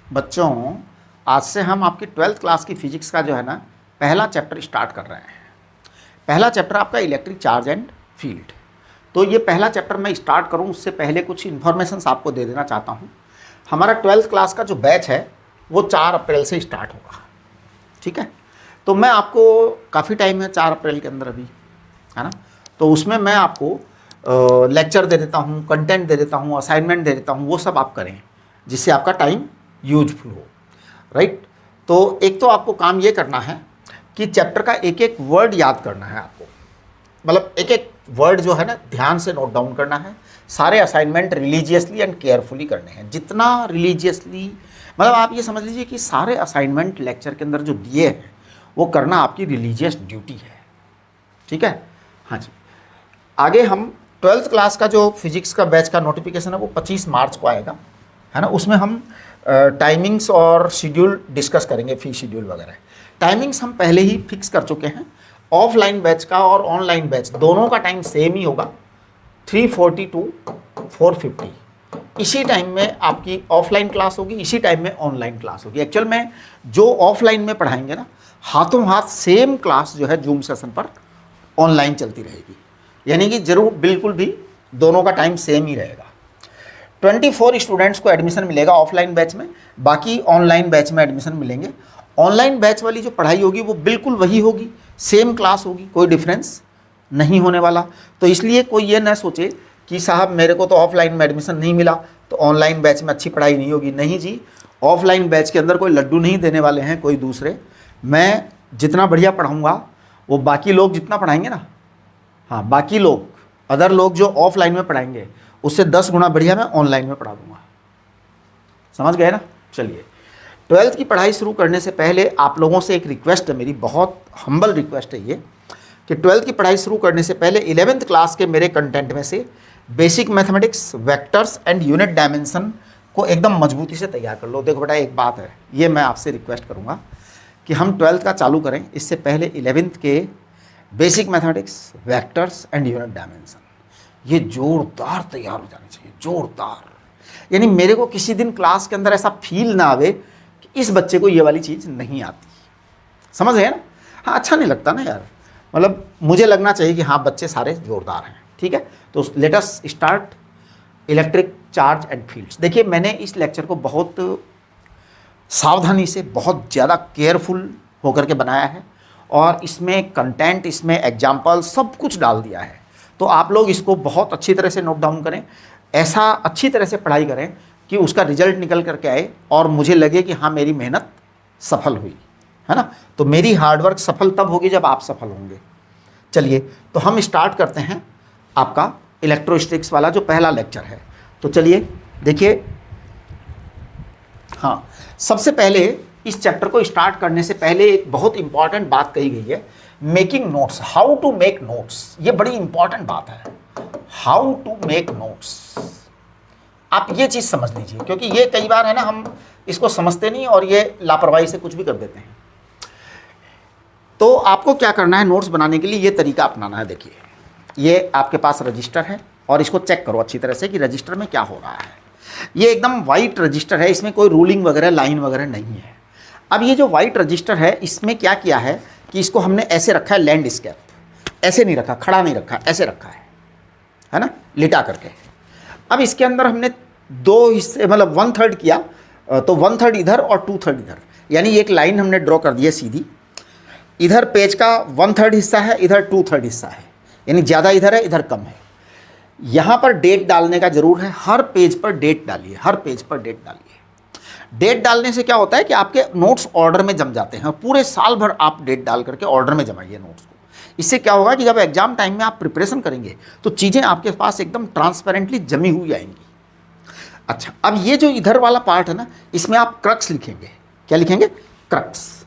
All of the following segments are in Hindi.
बच्चों, आज से हम आपकी 12th क्लास की फिजिक्स का जो है ना पहला चैप्टर स्टार्ट कर रहे हैं। पहला चैप्टर आपका इलेक्ट्रिक चार्ज एंड फील्ड। तो ये पहला चैप्टर मैं स्टार्ट करूं उससे पहले कुछ इन्फॉर्मेशंस आपको दे देना चाहता हूं। हमारा 12th क्लास का जो बैच है वो 4 अप्रैल से स्टार्ट होगा, ठीक है। तो मैं आपको काफ़ी टाइम है 4 अप्रैल के अंदर अभी, है ना। तो उसमें मैं आपको लेक्चर दे देता हूँ, कंटेंट दे देता हूँ, असाइनमेंट दे देता हूँ, वो सब आप करें जिससे आपका टाइम यूजफुल हो, राइट। तो एक तो आपको काम ये करना है कि चैप्टर का एक एक वर्ड याद करना है आपको, मतलब एक एक वर्ड जो है ना ध्यान से नोट डाउन करना है। सारे असाइनमेंट रिलीजियसली एंड केयरफुली करने हैं, जितना रिलीजियसली, मतलब आप ये समझ लीजिए कि सारे असाइनमेंट लेक्चर के अंदर जो दिए हैं वो करना आपकी रिलीजियस ड्यूटी है, ठीक है। हाँ जी, आगे हम 12th क्लास का जो फिजिक्स का बैच का नोटिफिकेशन है वो 25 मार्च को आएगा, है ना। उसमें हम टाइमिंग्स और शेड्यूल डिस्कस करेंगे, फी शेड्यूल वगैरह। टाइमिंग्स हम पहले ही फिक्स कर चुके हैं। ऑफलाइन बैच का और ऑनलाइन बैच दोनों का टाइम सेम ही होगा, 3:40 to 4:50। इसी टाइम में आपकी ऑफलाइन क्लास होगी, इसी टाइम में ऑनलाइन क्लास होगी। एक्चुअल में जो ऑफलाइन में पढ़ाएंगे ना, हाथों हाथ सेम क्लास जो है जूम सेशन पर ऑनलाइन चलती रहेगी, यानी कि जरूर बिल्कुल भी दोनों का टाइम सेम ही रहेगा। 24 स्टूडेंट्स को एडमिशन मिलेगा ऑफलाइन बैच में, बाकी ऑनलाइन बैच में एडमिशन मिलेंगे। ऑनलाइन बैच वाली जो पढ़ाई होगी वो बिल्कुल वही होगी, सेम क्लास होगी, कोई डिफरेंस नहीं होने वाला। तो इसलिए कोई ये ना सोचे कि साहब मेरे को तो ऑफलाइन में एडमिशन नहीं मिला तो ऑनलाइन बैच में अच्छी पढ़ाई नहीं होगी। नहीं जी, ऑफलाइन बैच के अंदर कोई लड्डू नहीं देने वाले हैं कोई दूसरे। मैं जितना बढ़िया पढ़ाऊँगा वो बाकी लोग जितना पढ़ाएंगे ना, हाँ, बाकी लोग अदर लोग जो ऑफलाइन में पढ़ाएंगे उससे 10 गुना बढ़िया मैं ऑनलाइन में पढ़ा दूंगा। समझ गए ना। चलिए, 12th की पढ़ाई शुरू करने से पहले आप लोगों से एक रिक्वेस्ट है, मेरी बहुत हम्बल रिक्वेस्ट है ये, कि 12th की पढ़ाई शुरू करने से पहले 11th क्लास के मेरे कंटेंट में से basic mathematics, vectors and unit dimension को एकदम मजबूती से तैयार कर लो। देखो बेटा, एक बात है, ये मैं आपसे रिक्वेस्ट करूँगा कि हम 12th का चालू करें, इससे पहले 11th के basic mathematics, vectors and unit dimension ये जोरदार तैयार हो जाने चाहिए, जोरदार। यानी मेरे को किसी दिन क्लास के अंदर ऐसा फील ना आवे कि इस बच्चे को ये वाली चीज़ नहीं आती। समझ गए ना। हाँ, अच्छा नहीं लगता ना यार, मतलब मुझे लगना चाहिए कि हाँ बच्चे सारे जोरदार हैं, ठीक है। तो let us start electric charge and fields. देखिए, मैंने इस लेक्चर को बहुत सावधानी से, बहुत ज़्यादा केयरफुल होकर के बनाया है और इसमें कंटेंट, इसमें एग्जाम्पल सब कुछ डाल दिया है। तो आप लोग इसको बहुत अच्छी तरह से नोट डाउन करें, ऐसा अच्छी तरह से पढ़ाई करें कि उसका रिजल्ट निकल करके आए और मुझे लगे कि हाँ मेरी मेहनत सफल हुई, है ना। तो मेरी हार्डवर्क सफल तब होगी जब आप सफल होंगे। चलिए, तो हम स्टार्ट करते हैं आपका इलेक्ट्रोस्टैटिक्स वाला जो पहला लेक्चर है। तो चलिए देखिए, हाँ, सबसे पहले इस चैप्टर को स्टार्ट करने से पहले एक बहुत इंपॉर्टेंट बात कही गई है, making notes, how to make notes. ये बड़ी इंपॉर्टेंट बात है, हाउ टू मेक नोट्स। आप ये चीज़ समझ लीजिए, क्योंकि ये कई बार है ना हम इसको समझते नहीं और ये लापरवाही से कुछ भी कर देते हैं। तो आपको क्या करना है नोट्स बनाने के लिए, ये तरीका अपनाना है। देखिए, ये आपके पास रजिस्टर है और इसको चेक करो अच्छी तरह से कि रजिस्टर में क्या हो रहा है। ये एकदम वाइट रजिस्टर है, इसमें कोई रूलिंग वगैरह, लाइन वगैरह नहीं है। अब ये जो वाइट रजिस्टर है इसमें क्या किया है कि इसको हमने ऐसे रखा है लैंडस्केप, ऐसे नहीं रखा, खड़ा नहीं रखा, ऐसे रखा है ना, लिटा करके। अब इसके अंदर हमने 2 हिस्से, मतलब 1/3 किया, तो 1/3 इधर और 2/3 इधर, यानी एक लाइन हमने ड्रॉ कर दी है सीधी। इधर पेज का 1/3 हिस्सा है, इधर 2/3 हिस्सा है, यानी ज़्यादा इधर है, इधर कम है। यहाँ पर डेट डालने का जरूर है, हर पेज पर डेट डालिए, हर पेज पर डेट डालिए। डेट डालने से क्या होता है कि आपके नोट्स ऑर्डर में जम जाते हैं और पूरे साल भर आप डेट डाल करके ऑर्डर में जमाइए नोट्स को। इससे क्या होगा कि जब एग्जाम टाइम में आप प्रिपरेशन करेंगे तो चीज़ें आपके पास एकदम ट्रांसपेरेंटली जमी हुई आएंगी। अच्छा, अब ये जो इधर वाला पार्ट है ना, इसमें आप क्रक्स लिखेंगे। क्या लिखेंगे? क्रक्स।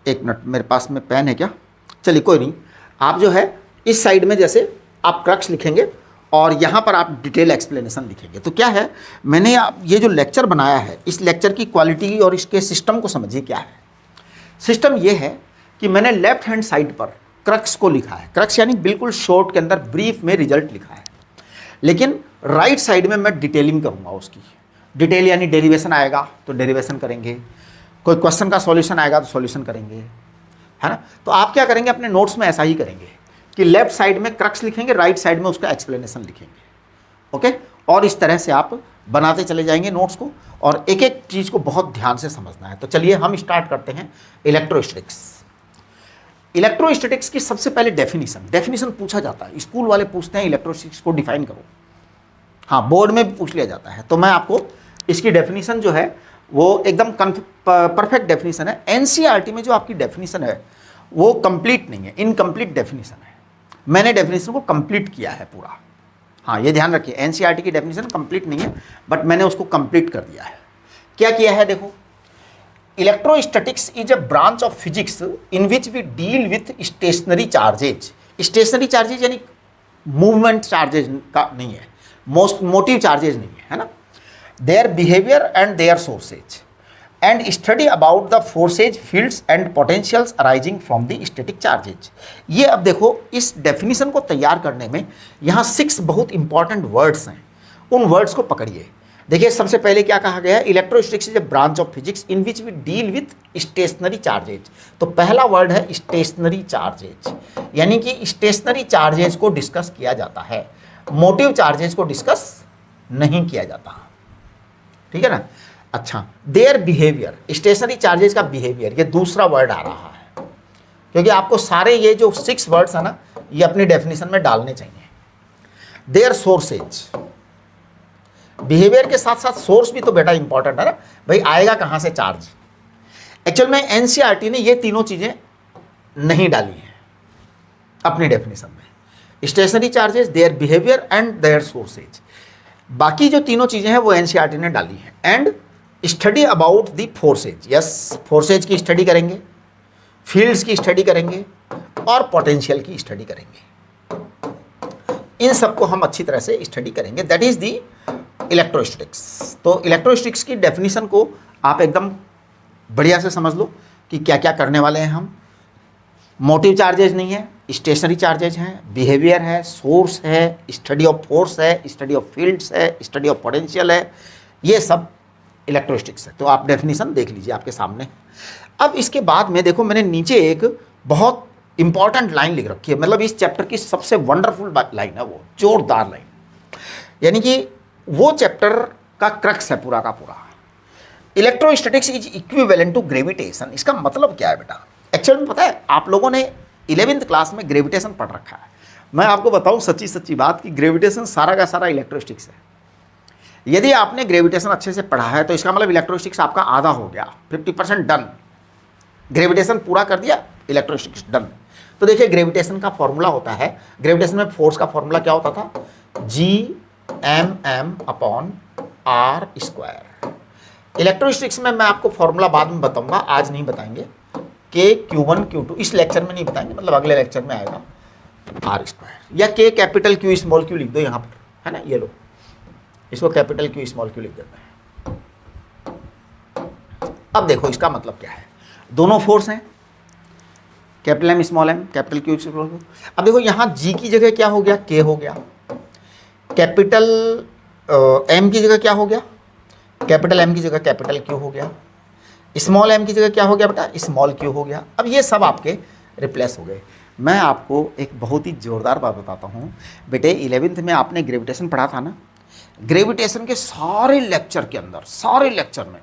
एक मिनट, मेरे पास में पेन है क्या? चलिए कोई नहीं, आप जो है इस साइड में जैसे आप क्रक्स लिखेंगे और यहाँ पर आप डिटेल एक्सप्लेनेशन लिखेंगे। तो क्या है, मैंने ये जो लेक्चर बनाया है, इस लेक्चर की क्वालिटी और इसके सिस्टम को समझिए क्या है। सिस्टम ये है कि मैंने लेफ्ट हैंड साइड पर क्रक्स को लिखा है, क्रक्स यानी बिल्कुल शॉर्ट के अंदर ब्रीफ में रिजल्ट लिखा है, लेकिन राइट साइड में मैं डिटेलिंग करूँगा उसकी। डिटेल यानी डेरिवेशन आएगा तो डेरिवेशन करेंगे, कोई क्वेश्चन का सॉल्यूशन आएगा तो सॉल्यूशन करेंगे, है ना। तो आप क्या करेंगे अपने नोट्स में ऐसा ही करेंगे कि लेफ्ट साइड में क्रक्स लिखेंगे, राइट साइड में उसका एक्सप्लेनेशन लिखेंगे, ओके। और इस तरह से आप बनाते चले जाएंगे नोट्स को, और एक एक चीज़ को बहुत ध्यान से समझना है। तो चलिए हम स्टार्ट करते हैं इलेक्ट्रोस्टैटिक्स। इलेक्ट्रोस्टैटिक्स की सबसे पहले डेफिनेशन पूछा जाता है, स्कूल वाले पूछते हैं इलेक्ट्रोस्टैटिक्स को डिफाइन करो, हाँ बोर्ड में भी पूछ लिया जाता है। तो मैं आपको इसकी डेफिनेशन जो है वो एकदम परफेक्ट डेफिनेशन है। एनसीईआरटी में जो आपकी डेफिनेशन है वो कंप्लीट नहीं है, इनकम्प्लीट डेफिनेशन है। मैंने डेफिनेशन को कंप्लीट किया है पूरा, हाँ ये ध्यान रखिए, एनसीईआरटी की डेफिनेशन कंप्लीट नहीं है बट मैंने उसको कंप्लीट कर दिया है। क्या किया है देखो, electrostatics is a branch of physics in which we deal with stationary charges. Stationary charges यानी मूवमेंट चार्जेज का नहीं है, मोटिव चार्जेज नहीं है, है ना। Their behaviour and their sources and study about the forces, fields and potentials arising from the static charges. ये अब देखो इस डेफिनेशन को तैयार करने में यहाँ 6 बहुत इंपॉर्टेंट वर्ड्स हैं, उन वर्ड्स को पकड़िए। देखिए सबसे पहले क्या कहा गया है, electrostatics is a branch of physics in which we deal with stationary charges. तो पहला वर्ड है स्टेशनरी चार्जेज, यानी कि स्टेशनरी चार्जेज को डिस्कस किया जाता है, मोटिव चार्जेज को डिस्कस नहीं किया जाता, ठीक है ना। अच्छा, देयर बिहेवियर, स्टेशनरी चार्जेज का बिहेवियर, ये दूसरा वर्ड आ रहा है, क्योंकि आपको सारे ये जो 6 वर्ड्स है ना ये अपनी डेफिनेशन में डालने चाहिए। देयर सोर्सेज, बिहेवियर के साथ साथ सोर्स भी तो बेटा इंपॉर्टेंट है ना भाई, आएगा कहाँ से चार्ज। एक्चुअल में एनसीईआरटी ने ये तीनों चीज़ें नहीं डाली हैं अपनी डेफिनेशन में, stationary charges, their behaviour and their sources. बाकी जो तीनों चीज़ें हैं वो एनसीईआरटी ने डाली हैं। And study about the forces, yes forces की स्टडी करेंगे, फील्ड्स की स्टडी करेंगे और पोटेंशियल की स्टडी करेंगे। इन सबको हम अच्छी तरह से स्टडी करेंगे, दैट इज दी इलेक्ट्रोस्टैटिक्स। तो इलेक्ट्रोस्टैटिक्स की डेफिनेशन को आप एकदम बढ़िया से समझ लो कि क्या क्या करने वाले हैं हम। मोटिव चार्जेज नहीं है, स्टेशनरी चार्जेज हैं, बिहेवियर है, सोर्स है, स्टडी ऑफ फोर्स है, स्टडी ऑफ फील्ड्स है, स्टडी ऑफ पोटेंशियल है, ये सब इलेक्ट्रोस्टैटिक्स है। तो आप डेफिनेशन देख लीजिए आपके सामने। अब इसके बाद में देखो मैंने नीचे एक बहुत इंपॉर्टेंट लाइन लिख रखी है, मतलब इस चैप्टर की सबसे वंडरफुल लाइन है, वो जोरदार लाइन, यानी कि वो चैप्टर का क्रक्स है पूरा का पूरा। Electrostatics is equivalent to gravitation. इसका मतलब क्या है बेटा, एक्चुअल में पता है आप लोगों ने 11th क्लास में ग्रेविटेशन पढ़ रखा है। मैं आपको बताऊं सच्ची सच्ची बात कि ग्रेविटेशन सारा का सारा इलेक्ट्रोस्टैटिक्स है। यदि आपने ग्रेविटेशन अच्छे से पढ़ा है तो इसका मतलब इलेक्ट्रोस्टैटिक्स आपका आधा हो गया, 50% डन। ग्रेविटेशन पूरा कर दिया, इलेक्ट्रोस्टैटिक्स डन। तो देखिए ग्रेविटेशन का फॉर्मूला होता है, ग्रेविटेशन में फोर्स का फॉर्मूला क्या होता था, Gmm/r²। इलेक्ट्रोस्टैटिक्स में मैं आपको फॉर्मूला बाद में बताऊंगा, आज नहीं बताएंगे। K/Q1 Q2 इस लेक्चर में नहीं बताएंगे, मतलब अगले लेक्चर में आएगा r², या K capital Q small q लिख दो यहाँ पर, है ना, ये लो इसको कैपिटल Q स्मॉल q लिख देते हैं। अब देखो इसका मतलब क्या है, दोनों फोर्स हैं, capital M small m, capital Q small q। अब देखो यहाँ G की जगह क्या हो गया, K हो गया, कैपिटल M की जगह क्या हो गया, कैपिटल M की जगह कैपिटल Q हो गया, स्मॉल m की जगह क्या हो गया बेटा, स्मॉल q हो गया। अब ये सब आपके रिप्लेस हो गए। मैं आपको एक बहुत ही ज़ोरदार बात बताता हूँ बेटे, 11th में आपने ग्रेविटेशन पढ़ा था ना, ग्रेविटेशन के सारे लेक्चर के अंदर, सारे लेक्चर में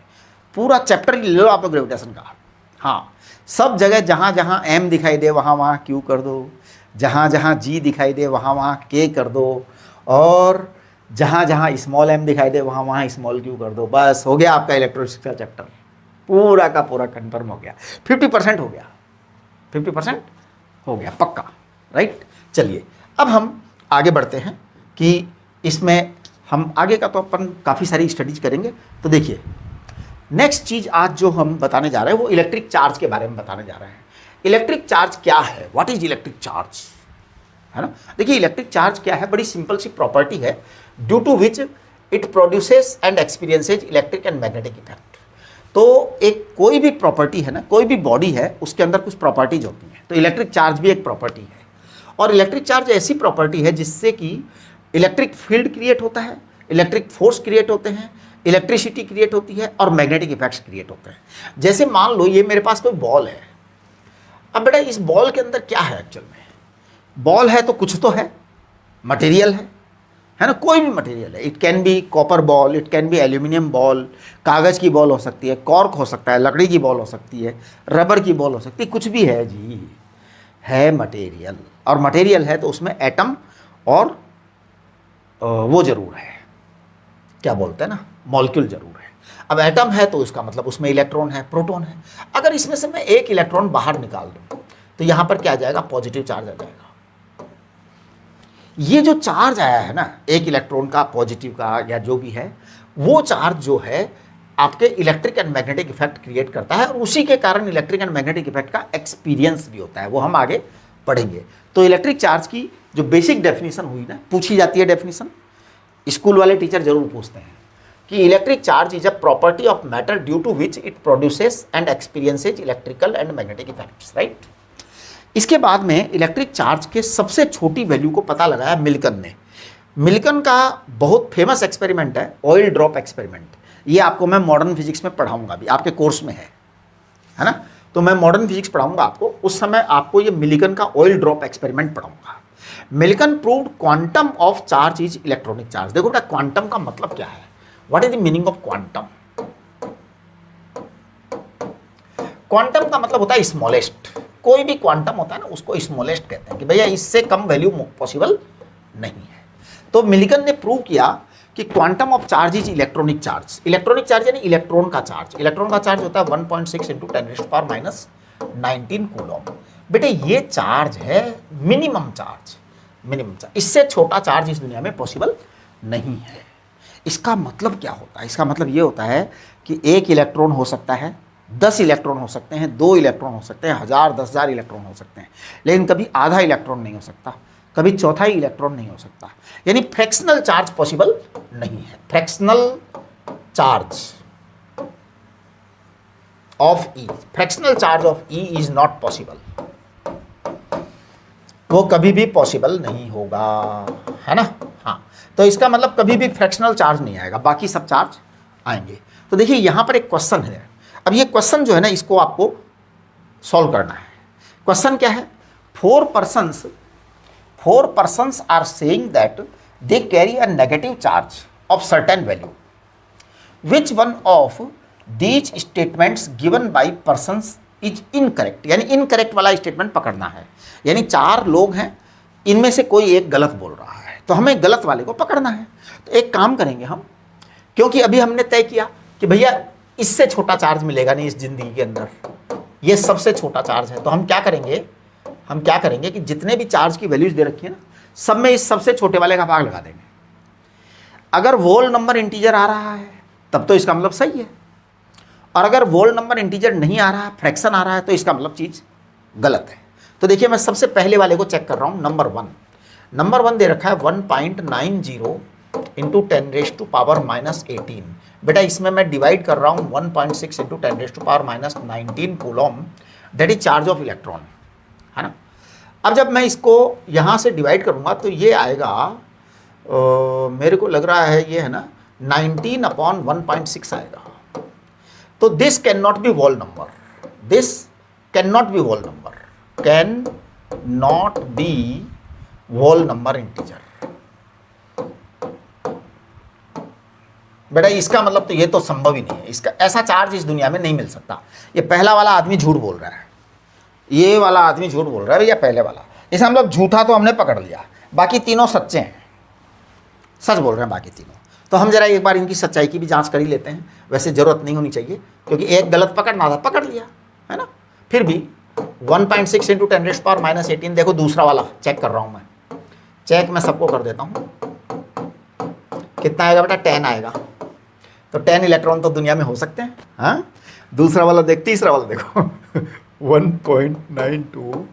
पूरा चैप्टर ले लो आप ग्रेविटेशन का, हाँ सब जगह जहाँ जहाँ m दिखाई दे वहाँ वहाँ q कर दो, जहाँ जहाँ g दिखाई दे वहाँ वहाँ k कर दो, और जहाँ जहाँ स्मॉल m दिखाई दे वहाँ वहाँ स्मॉल q कर दो। बस हो गया आपका इलेक्ट्रोस्टैटिक्स का चैप्टर पूरा का पूरा कंफर्म हो गया, 50% हो गया, 50% हो गया पक्का, राइट। चलिए अब हम आगे बढ़ते हैं कि इसमें हम आगे का तो अपन काफ़ी सारी स्टडीज करेंगे। तो देखिए नेक्स्ट चीज़ आज जो हम बताने जा रहे हैं वो इलेक्ट्रिक चार्ज के बारे में बताने जा रहे हैं। इलेक्ट्रिक चार्ज क्या है, व्हाट इज इलेक्ट्रिक चार्ज, है ना। देखिए इलेक्ट्रिक चार्ज क्या है, बड़ी सिंपल सी प्रॉपर्टी है, due to which it produces and experiences electric and magnetic effect. तो एक कोई भी प्रॉपर्टी है ना, कोई भी बॉडी है उसके अंदर कुछ प्रॉपर्टीज होती हैं, तो इलेक्ट्रिक चार्ज भी एक प्रॉपर्टी है। और इलेक्ट्रिक चार्ज ऐसी प्रॉपर्टी है जिससे कि इलेक्ट्रिक फील्ड क्रिएट होता है, इलेक्ट्रिक फोर्स क्रिएट होते हैं, इलेक्ट्रिसिटी क्रिएट होती है और मैग्नेटिक इफेक्ट्स क्रिएट होते हैं। जैसे मान लो ये मेरे पास कोई बॉल है, अब बेटा इस बॉल के अंदर क्या है एक्चुअल में, बॉल है तो कुछ तो है, मटेरियल है ना, कोई भी मटेरियल है। It can be copper ball, it can be aluminium ball, कागज़ की बॉल हो सकती है, कॉर्क हो सकता है, लकड़ी की बॉल हो सकती है, रबर की बॉल हो सकती है, कुछ भी है जी, है मटेरियल। और मटेरियल है तो उसमें एटम और वो ज़रूर है, क्या बोलते हैं ना, मॉलिक्यूल ज़रूर है। अब एटम है तो उसका मतलब उसमें इलेक्ट्रॉन है, प्रोटॉन है। अगर इसमें से मैं एक इलेक्ट्रॉन बाहर निकाल दूँ तो यहाँ पर क्या आ जाएगा, पॉजिटिव चार्ज आ जाएगा। ये जो चार्ज आया है ना, एक इलेक्ट्रॉन का, पॉजिटिव का या जो भी है, वो चार्ज जो है आपके electric and magnetic effect create करता है, और उसी के कारण इलेक्ट्रिक एंड मैग्नेटिक इफेक्ट का एक्सपीरियंस भी होता है, वो हम आगे पढ़ेंगे। तो इलेक्ट्रिक चार्ज की जो बेसिक डेफिनेशन हुई ना, पूछी जाती है डेफिनेशन, स्कूल वाले टीचर जरूर पूछते हैं कि electric charge is a property of matter due to which it produces and experiences electrical and magnetic effects, right. इसके बाद में इलेक्ट्रिक चार्ज के सबसे छोटी वैल्यू को पता लगाया मिल्कन ने। मिल्कन का बहुत फेमस एक्सपेरिमेंट है ऑयल ड्रॉप एक्सपेरिमेंट। ये आपको मैं मॉडर्न फिजिक्स में पढ़ाऊंगा, अभी आपके कोर्स में है ना, तो मैं मॉडर्न फिजिक्स पढ़ाऊंगा आपको, उस समय आपको ये मिल्कन का ऑयल ड्रॉप एक्सपेरिमेंट पढ़ाऊंगा। Millikan proved quantum of charge is electronic charge. देखो बेटा क्वांटम का मतलब क्या है, what is the meaning of quantum. Quantum का मतलब होता है स्मॉलेस्ट। कोई भी क्वांटम होता है ना, उसको स्मॉलेस्ट कहते हैं कि भैया इससे कम वैल्यू पॉसिबल नहीं है। तो मिल्कन ने प्रूव किया कि quantum of charge is electronic charge. Electronic charge यानी इलेक्ट्रॉन का चार्ज। इलेक्ट्रॉन का चार्ज होता है 1.6 × 10⁻⁻19 कूलम। बेटे ये चार्ज है मिनिमम चार्ज, मिनिमम चार्ज। इससे छोटा चार्ज इस दुनिया में पॉसिबल नहीं है। इसका मतलब क्या होता है, इसका मतलब ये होता है कि एक इलेक्ट्रॉन हो सकता है, 10 इलेक्ट्रॉन हो सकते हैं, 2 इलेक्ट्रॉन हो सकते हैं, 1000 10,000 इलेक्ट्रॉन हो सकते हैं, लेकिन कभी आधा इलेक्ट्रॉन नहीं हो सकता, कभी चौथाई इलेक्ट्रॉन नहीं हो सकता। यानी फ्रैक्शनल चार्ज पॉसिबल नहीं है। Fractional charge of E, fractional charge of E is not possible. वो कभी भी पॉसिबल नहीं होगा, है ना। हाँ, तो इसका मतलब कभी भी फ्रैक्शनल चार्ज नहीं आएगा, बाकी सब चार्ज आएंगे। तो देखिए यहाँ पर एक क्वेश्चन है। अब ये क्वेश्चन जो है ना, इसको आपको सॉल्व करना है। क्वेश्चन क्या है, 4 persons are saying that they carry a negative charge of certain value. Which one of these statements given by persons is incorrect? यानी इनकरेक्ट वाला स्टेटमेंट पकड़ना है। यानी 4 लोग हैं, इनमें से कोई एक गलत बोल रहा है, तो हमें गलत वाले को पकड़ना है। तो एक काम करेंगे हम, क्योंकि अभी हमने तय किया कि भैया इससे छोटा चार्ज मिलेगा नहीं इस जिंदगी के अंदर, ये सबसे छोटा चार्ज है, तो हम क्या करेंगे कि जितने भी चार्ज की वैल्यूज दे रखी है ना, सब में इस सबसे छोटे वाले का भाग लगा देंगे। अगर वोल नंबर इंटीजर आ रहा है तब तो इसका मतलब सही है, और अगर वोल नंबर इंटीजर नहीं आ रहा, फ्रैक्शन आ रहा है, तो इसका मतलब चीज़ गलत है। तो देखिए मैं सबसे पहले वाले को चेक कर रहा हूँ। नंबर 1 दे रखा है 1.90 × 10⁻⁻18। बेटा इसमें मैं डिवाइड कर रहा हूँ 1.6 × 10⁻⁻19 coulomb, that is charge of electron, है ना। अब जब मैं इसको यहाँ से डिवाइड करूँगा तो ये आएगा, मेरे को लग रहा है ये है ना 19/1.6 आएगा। तो this can not be whole number, this can not be whole number, can not be whole number integer. बेटा इसका मतलब तो ये तो संभव ही नहीं है, इसका ऐसा चार्ज इस दुनिया में नहीं मिल सकता। ये पहला वाला आदमी झूठ बोल रहा है, ये वाला आदमी झूठ बोल रहा है भैया, पहले वाला। इसका मतलब झूठा तो हमने पकड़ लिया, बाकी तीनों सच्चे हैं, सच बोल रहे हैं बाकी तीनों। तो हम जरा एक बार इनकी सच्चाई की भी जांच कर ही लेते हैं। वैसे ज़रूरत नहीं होनी चाहिए, क्योंकि एक गलत पकड़ना था, पकड़ लिया, है ना। फिर भी 1.6 × 10⁻⁻18, देखो दूसरा वाला चेक कर रहा हूँ मैं, चेक मैं सबको कर देता हूँ। कितना आएगा बेटा, 10 आएगा। तो 10 इलेक्ट्रॉन तो दुनिया में हो सकते हैं। हाँ, दूसरा वाला देख, तीसरा वाला देखो 1.92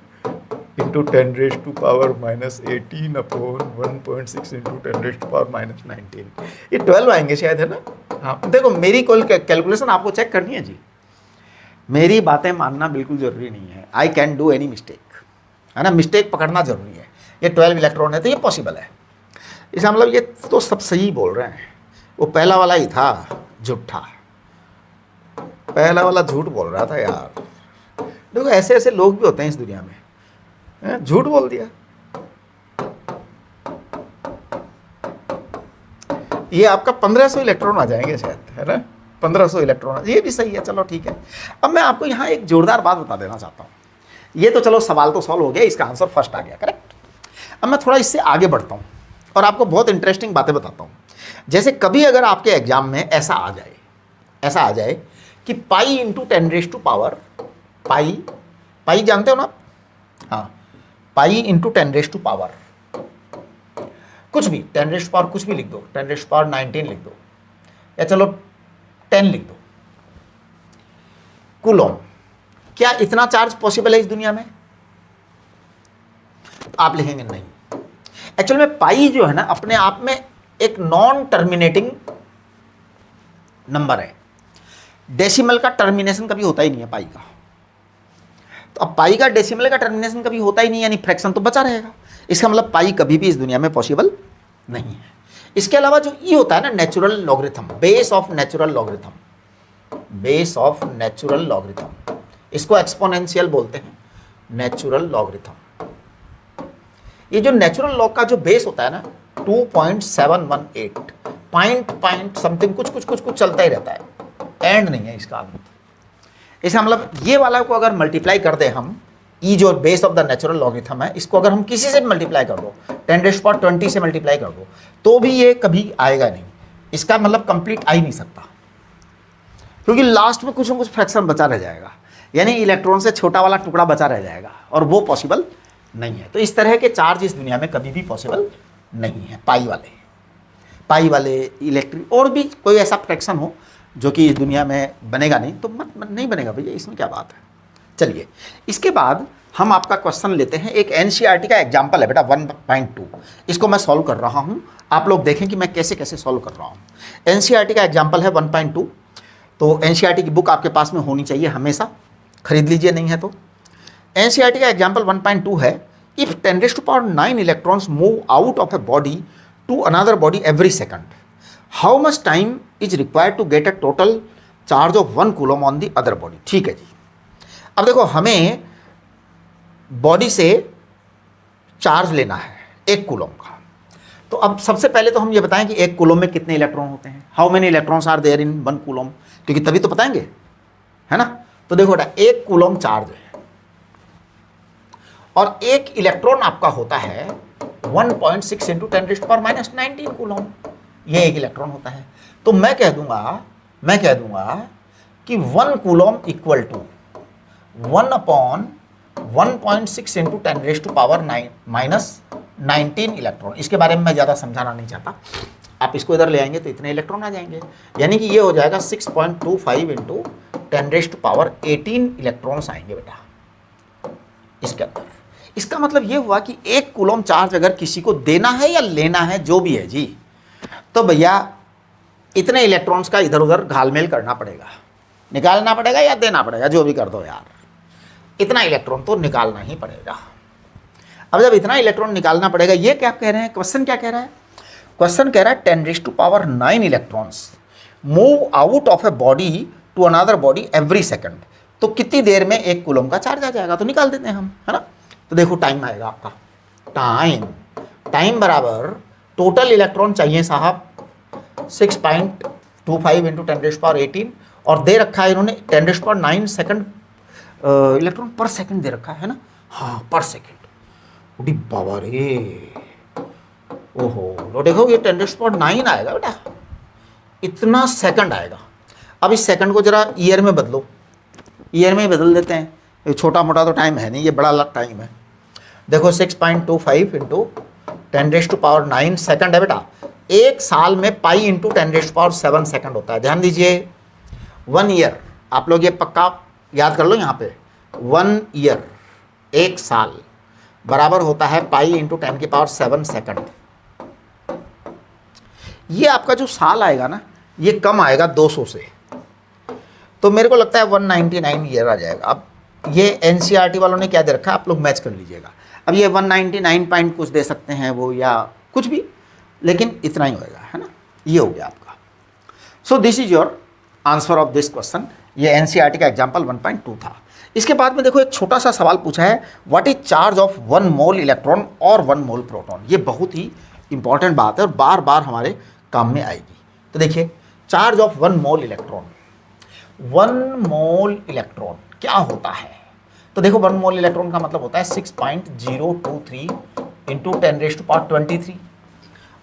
× 10⁻⁻18 अपॉन 1.6 × 10⁻⁻19, ये 12 आएंगे शायद, है ना। हाँ देखो, मेरी कैलकुलेशन आपको चेक करनी है जी, मेरी बातें मानना बिल्कुल ज़रूरी नहीं है। I can do any mistake, है ना, मिस्टेक पकड़ना ज़रूरी है। ये 12 इलेक्ट्रॉन है तो ये पॉसिबल है। इसका मतलब ये तो सब सही बोल रहे हैं, वो पहला वाला ही था झूठा, पहला वाला झूठ बोल रहा था यार। देखो ऐसे ऐसे लोग भी होते हैं इस दुनिया में, झूठ बोल दिया। ये आपका 1500 इलेक्ट्रॉन आ जाएंगे शायद, है ना, 1500 इलेक्ट्रॉन, ये भी सही है, चलो ठीक है। अब मैं आपको यहाँ एक जोरदार बात बता देना चाहता हूँ। ये तो चलो सवाल तो सॉल्व हो गया, इसका आंसर फर्स्ट आ गया, करेक्ट। अब मैं थोड़ा इससे आगे बढ़ता हूँ और आपको बहुत इंटरेस्टिंग बातें बताता हूँ। जैसे कभी अगर आपके एग्जाम में ऐसा आ जाए कि पाई इंटू 10⁻⁻, पाई जानते हो ना, हाँ, पाई इंटू 10⁻⁻, कुछ भी 10⁻⁻ कुछ भी लिख दो, 10⁻19 लिख दो, या चलो 10 लिख दो, कूलम। क्या इतना चार्ज पॉसिबल है इस दुनिया में? आप लिखेंगे नहीं। एक्चुअल में पाई जो है ना अपने आप में एक नॉन टर्मिनेटिंग नंबर है। डेसिमल का टर्मिनेशन कभी होता ही नहीं है पाई का। तो अब पाई का डेसिमल का टर्मिनेशन कभी होता ही नहीं, यानी फ्रैक्शन तो बचा रहेगा। इसका मतलब पाई कभी भी इस दुनिया में पॉसिबल नहीं है। इसके अलावा जो ई होता है ना, natural logarithm, base of natural logarithm, base of natural logarithm, इसको एक्सपोनेंशियल बोलते हैं, नेचुरल लॉगरिथम। ये जो नेचुरल लॉग का जो बेस होता है ना 2.718, पॉइंट समथिंग कुछ चलता ही रहता है, एंड नहीं है इसका। इसका मतलब ये वाला को अगर मल्टीप्लाई कर दे हम, ई जो base of the natural logarithm है, इसको अगर हम किसी से मल्टीप्लाई कर दो, 10⁻20 से मल्टीप्लाई कर दो, तो भी ये कभी आएगा नहीं। इसका मतलब कंप्लीट आ ही नहीं सकता, क्योंकि लास्ट में कुछ ना कुछ फ्रैक्शन बचा रह जाएगा, यानी इलेक्ट्रॉन से छोटा वाला टुकड़ा बचा रह जाएगा, और वो पॉसिबल नहीं है। तो इस तरह के चार्ज इस दुनिया में कभी भी पॉसिबल नहीं है। पाई वाले इलेक्ट्रिक और भी कोई ऐसा फ्रैक्शन हो जो कि इस दुनिया में बनेगा नहीं, तो नहीं बनेगा भैया, इसमें क्या बात है। चलिए, इसके बाद हम आपका क्वेश्चन लेते हैं। एक एनसीईआरटी का एग्जाम्पल है बेटा 1.2, इसको मैं सॉल्व कर रहा हूँ। आप लोग देखें कि मैं कैसे कैसे सॉल्व कर रहा हूँ। एनसीईआरटी का एग्जाम्पल है 1.2। तो एनसीईआरटी की बुक आपके पास में होनी चाहिए हमेशा, खरीद लीजिए नहीं है तो। एनसीईआरटी का एग्जाम्पल 1.2 है, if 10⁻9 electrons move out of a body to another body every second, how much time is required to get a total charge of 1 coulomb on the other body. ठीक है जी। अब देखो, हमें बॉडी से चार्ज लेना है 1 कूलम का। तो अब सबसे पहले तो हम ये बताएं कि 1 कूलम में कितने इलेक्ट्रॉन होते हैं, how many electrons are there in 1 coulomb, क्योंकि तभी तो बताएंगे, है ना। तो देखो बेटा, 1 कूलम चार्ज है और 1 इलेक्ट्रॉन आपका होता है 1.6 इंटू 10⁻⁻19 कूलम, ये 1 इलेक्ट्रॉन होता है। तो मैं कह दूंगा कि 1 coulomb equal to 1/1.6 into 10⁻⁻19 electron. इसके बारे में मैं ज़्यादा समझाना नहीं चाहता, आप इसको इधर ले आएंगे तो इतने इलेक्ट्रॉन आ जाएंगे, यानी कि ये हो जाएगा 6.25 इंटू 10⁻18 इलेक्ट्रॉन्स आएंगे बेटा इसके अंदर। इसका मतलब ये हुआ कि 1 कूलम चार्ज अगर किसी को देना है या लेना है, जो भी है जी, तो भैया इतने इलेक्ट्रॉन्स का इधर उधर घालमेल करना पड़ेगा, निकालना पड़ेगा या देना पड़ेगा, जो भी कर दो यार, इतना इलेक्ट्रॉन तो निकालना ही पड़ेगा। अब जब इतना इलेक्ट्रॉन निकालना पड़ेगा, ये क्या कह रहे हैं, क्वेश्चन क्या कह रहा है, क्वेश्चन कह रहा है 10⁻9 electrons move out of a body to another body every second. तो कितनी देर में 1 कूलम का चार्ज आ जाएगा, तो निकाल देते हैं हम, है ना। तो देखो टाइम आएगा आपका, टाइम बराबर टोटल इलेक्ट्रॉन चाहिए साहब 6.25 इंटू 10⁻18, और दे रखा है इन्होंने 10⁻9 सेकंड इलेक्ट्रॉन पर सेकंड दे रखा है ना, हाँ पर सेकंड। उडी बाबा रे, ओहो, लो देखो ये 10⁻9 आएगा बेटा, इतना सेकंड आएगा। अब इस सेकंड को जरा ईयर में बदलो, ईयर में ही बदल देते हैं, ये छोटा मोटा तो टाइम है नहीं, ये बड़ा टाइम है। देखो 6.25 इंटू 10⁻9 सेकंड है बेटा। 1 साल में पाई इंटू 10⁻7 सेकंड होता है। ध्यान दीजिए, 1 ईयर, आप लोग ये पक्का याद कर लो यहाँ पे, 1 ईयर 1 साल बराबर होता है पाई इंटू 10⁻7 सेकंड। ये आपका जो साल आएगा ना, ये कम आएगा 200 से, तो मेरे को लगता है 199 ईयर आ जाएगा। अब ये एनसीईआरटी वालों ने क्या दे रखा है, आप लोग मैच कर लीजिएगा। अब ये 199 पॉइंट कुछ दे सकते हैं वो, या कुछ भी, लेकिन इतना ही होएगा, है ना। ये हो गया आपका, so this is your answer of this question. ये एनसीईआरटी का एग्जाम्पल 1.2 था। इसके बाद में देखो एक छोटा सा सवाल पूछा है, what is charge of 1 mole electron और 1 मोल प्रोटॉन। ये बहुत ही इंपॉर्टेंट बात है और बार बार हमारे काम में आएगी। तो देखिए charge of 1 mole electron, 1 mole electron क्या होता है। तो देखो 1 मोल इलेक्ट्रॉन का मतलब होता है 6.023 इंटू 10⁻23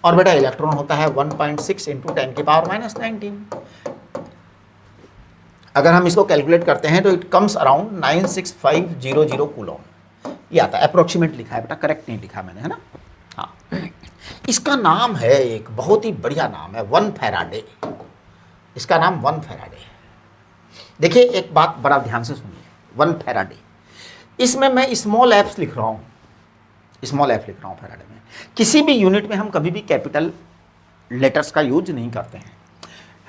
और बेटा इलेक्ट्रॉन होता है 1.6 इंटू 10⁻⁻19। अगर हम इसको कैलकुलेट करते हैं तो इट कम्स अराउंड 96500 कूलॉम। ये आता है, अप्रोक्सीमेट लिखा है बेटा, करेक्ट नहीं लिखा मैंने, है ना। हाँ, इसका नाम है, एक बहुत ही बढ़िया नाम है, 1 फैराडे। इसका नाम 1 फैराडे है। देखिए एक बात बड़ा ध्यान से सुनिए, 1 फैराडे, इसमें मैं स्मॉल एफ लिख रहा हूँ, स्मॉल एफ लिख रहा हूँ फैराडे में। किसी भी यूनिट में हम कभी भी कैपिटल लेटर्स का यूज नहीं करते हैं,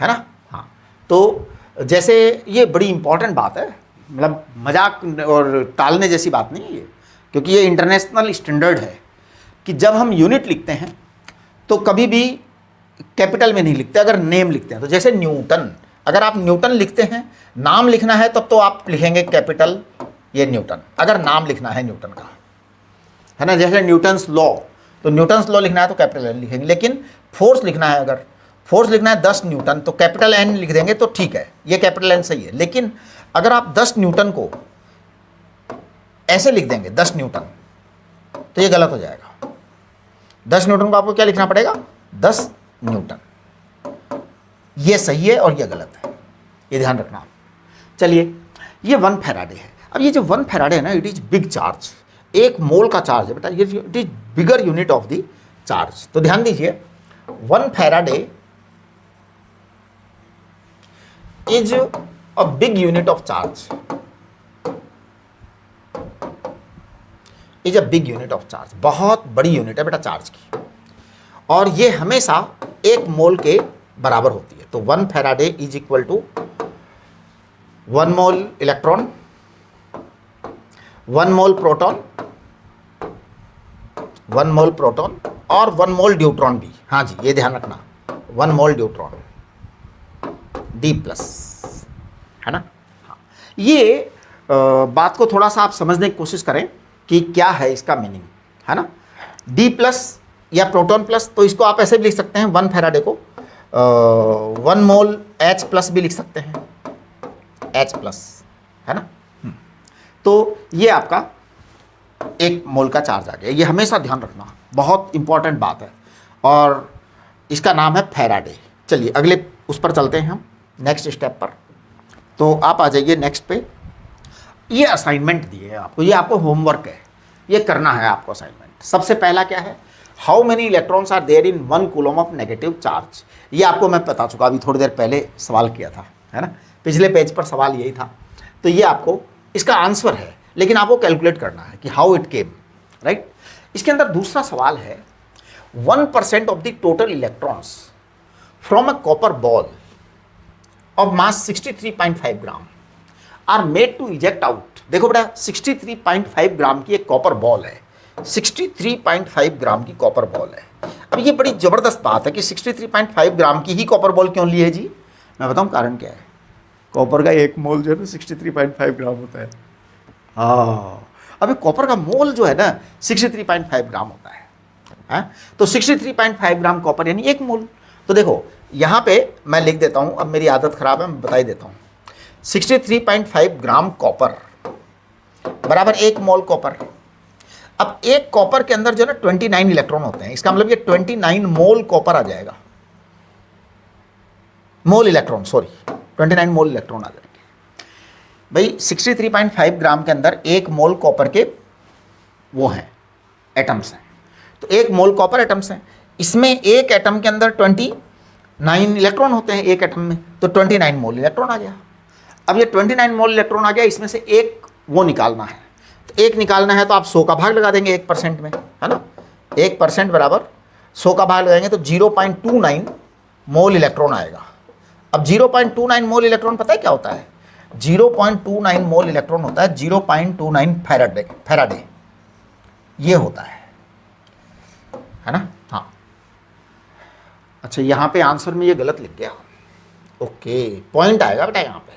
है ना। हाँ, तो जैसे ये बड़ी इंपॉर्टेंट बात है, मतलब मजाक और टालने जैसी बात नहीं है ये, क्योंकि ये इंटरनेशनल स्टैंडर्ड है कि जब हम यूनिट लिखते हैं तो कभी भी कैपिटल में नहीं लिखते, अगर नेम लिखते हैं तो। जैसे न्यूटन, अगर आप न्यूटन लिखते हैं, नाम लिखना है तब तो आप लिखेंगे कैपिटल ये न्यूटन, अगर नाम लिखना है न्यूटन का, है ना। जैसे न्यूटन्स लॉ, तो न्यूटन्स लॉ लिखना है तो कैपिटल एन लिखेंगे, लेकिन फोर्स लिखना है, अगर फोर्स लिखना है 10 न्यूटन तो कैपिटल एन लिख देंगे तो ठीक है, ये कैपिटल एन सही है। लेकिन अगर आप 10 न्यूटन को ऐसे लिख देंगे 10 न्यूटन तो ये गलत हो जाएगा। 10 न्यूटन को आपको क्या लिखना पड़ेगा, 10 न्यूटन, ये सही है और ये गलत है, ये ध्यान रखना। चलिए ये 1 फैराडे है। अब ये जो 1 फैराडे है ना, इट इज बिग चार्ज, 1 मोल का चार्ज है बेटा, ये it is bigger unit of the charge. तो ध्यान दीजिए 1 Faraday is a big unit of charge, is a big unit of charge, बहुत बड़ी यूनिट है बेटा चार्ज की, और ये हमेशा 1 मोल के बराबर होती है। तो 1 Faraday is equal to 1 mole electron, 1 mole proton, 1 mole proton और 1 मोल ड्यूट्रॉन भी। हाँ जी, ये ध्यान रखना, 1 मोल ड्यूट्रॉन D+, है ना। हाँ, ये बात को थोड़ा सा आप समझने की कोशिश करें कि क्या है इसका मीनिंग, है ना। D+ या प्रोटॉन प्लस, तो इसको आप ऐसे भी लिख सकते हैं 1 फैराडे को 1 मोल H+ भी लिख सकते हैं, H+, है ना। तो ये आपका 1 मोल का चार्ज आ गया, ये हमेशा ध्यान रखना, बहुत इंपॉर्टेंट बात है, और इसका नाम है फैराडे। चलिए अगले उस पर चलते हैं हम, नेक्स्ट स्टेप पर। तो आप आ जाइए नेक्स्ट पे। ये असाइनमेंट दिए है आपको, ये आपको होमवर्क है, ये करना है आपको असाइनमेंट। सबसे पहला क्या है, how many electrons are there in 1 coulomb of negative charge. ये आपको मैं बता चुका, अभी थोड़ी देर पहले सवाल किया था, है ना, पिछले पेज पर सवाल यही था। तो ये आपको इसका आंसर है, लेकिन आपको कैलकुलेट करना है कि हाउ इट केम, राइट। इसके अंदर दूसरा सवाल है, 1% of the total electrons from a copper ball of mass 63.5 gram are made to eject out. देखो बेटा 63.5 ग्राम की एक कॉपर बॉल है, 63.5 ग्राम की कॉपर बॉल है। अब ये बड़ी ज़बरदस्त बात है कि 63.5 ग्राम की ही कॉपर बॉल क्यों ली है जी। मैं बताऊं कारण क्या है। कॉपर का 1 मोल जो है ना 63.5 ग्राम होता है। हाँ, अभी कॉपर का मोल जो है ना 63.5 ग्राम होता है। तो 63.5 ग्राम कॉपर यानी 1 मोल। तो देखो यहाँ पे मैं लिख देता हूँ, अब मेरी आदत खराब है, मैं बता ही देता हूँ। 63.5 ग्राम कॉपर बराबर 1 मोल कॉपर। अब एक कॉपर के अंदर जो है ना 29 इलेक्ट्रॉन होते हैं, इसका मतलब ये 29 मोल कॉपर आ जाएगा, mole electron, sorry 29 mole electron आ जाएंगे। भाई 63.5 ग्राम के अंदर 1 मोल कॉपर के वो हैं, एटम्स हैं। तो 1 मोल कॉपर एटम्स हैं, इसमें एक एटम के अंदर 29 इलेक्ट्रॉन होते हैं एक एटम में, तो 29 मोल इलेक्ट्रॉन आ गया। अब ये 29 मोल इलेक्ट्रॉन आ गया, इसमें से एक वो निकालना है। तो एक निकालना है तो आप 100 का भाग लगा देंगे 1% में, है ना। 1% बराबर 100 का भाग लगाएंगे तो 0.29 मोल इलेक्ट्रॉन आएगा। अब 0.29 मोल इलेक्ट्रॉन पता है क्या होता है, 0.29 मोल इलेक्ट्रॉन होता है 0.29 फैराडे, ये होता है ना। हाँ, अच्छा यहाँ पे आंसर में ये गलत लिख गया, ओके, पॉइंट आएगा बेटा यहाँ पे,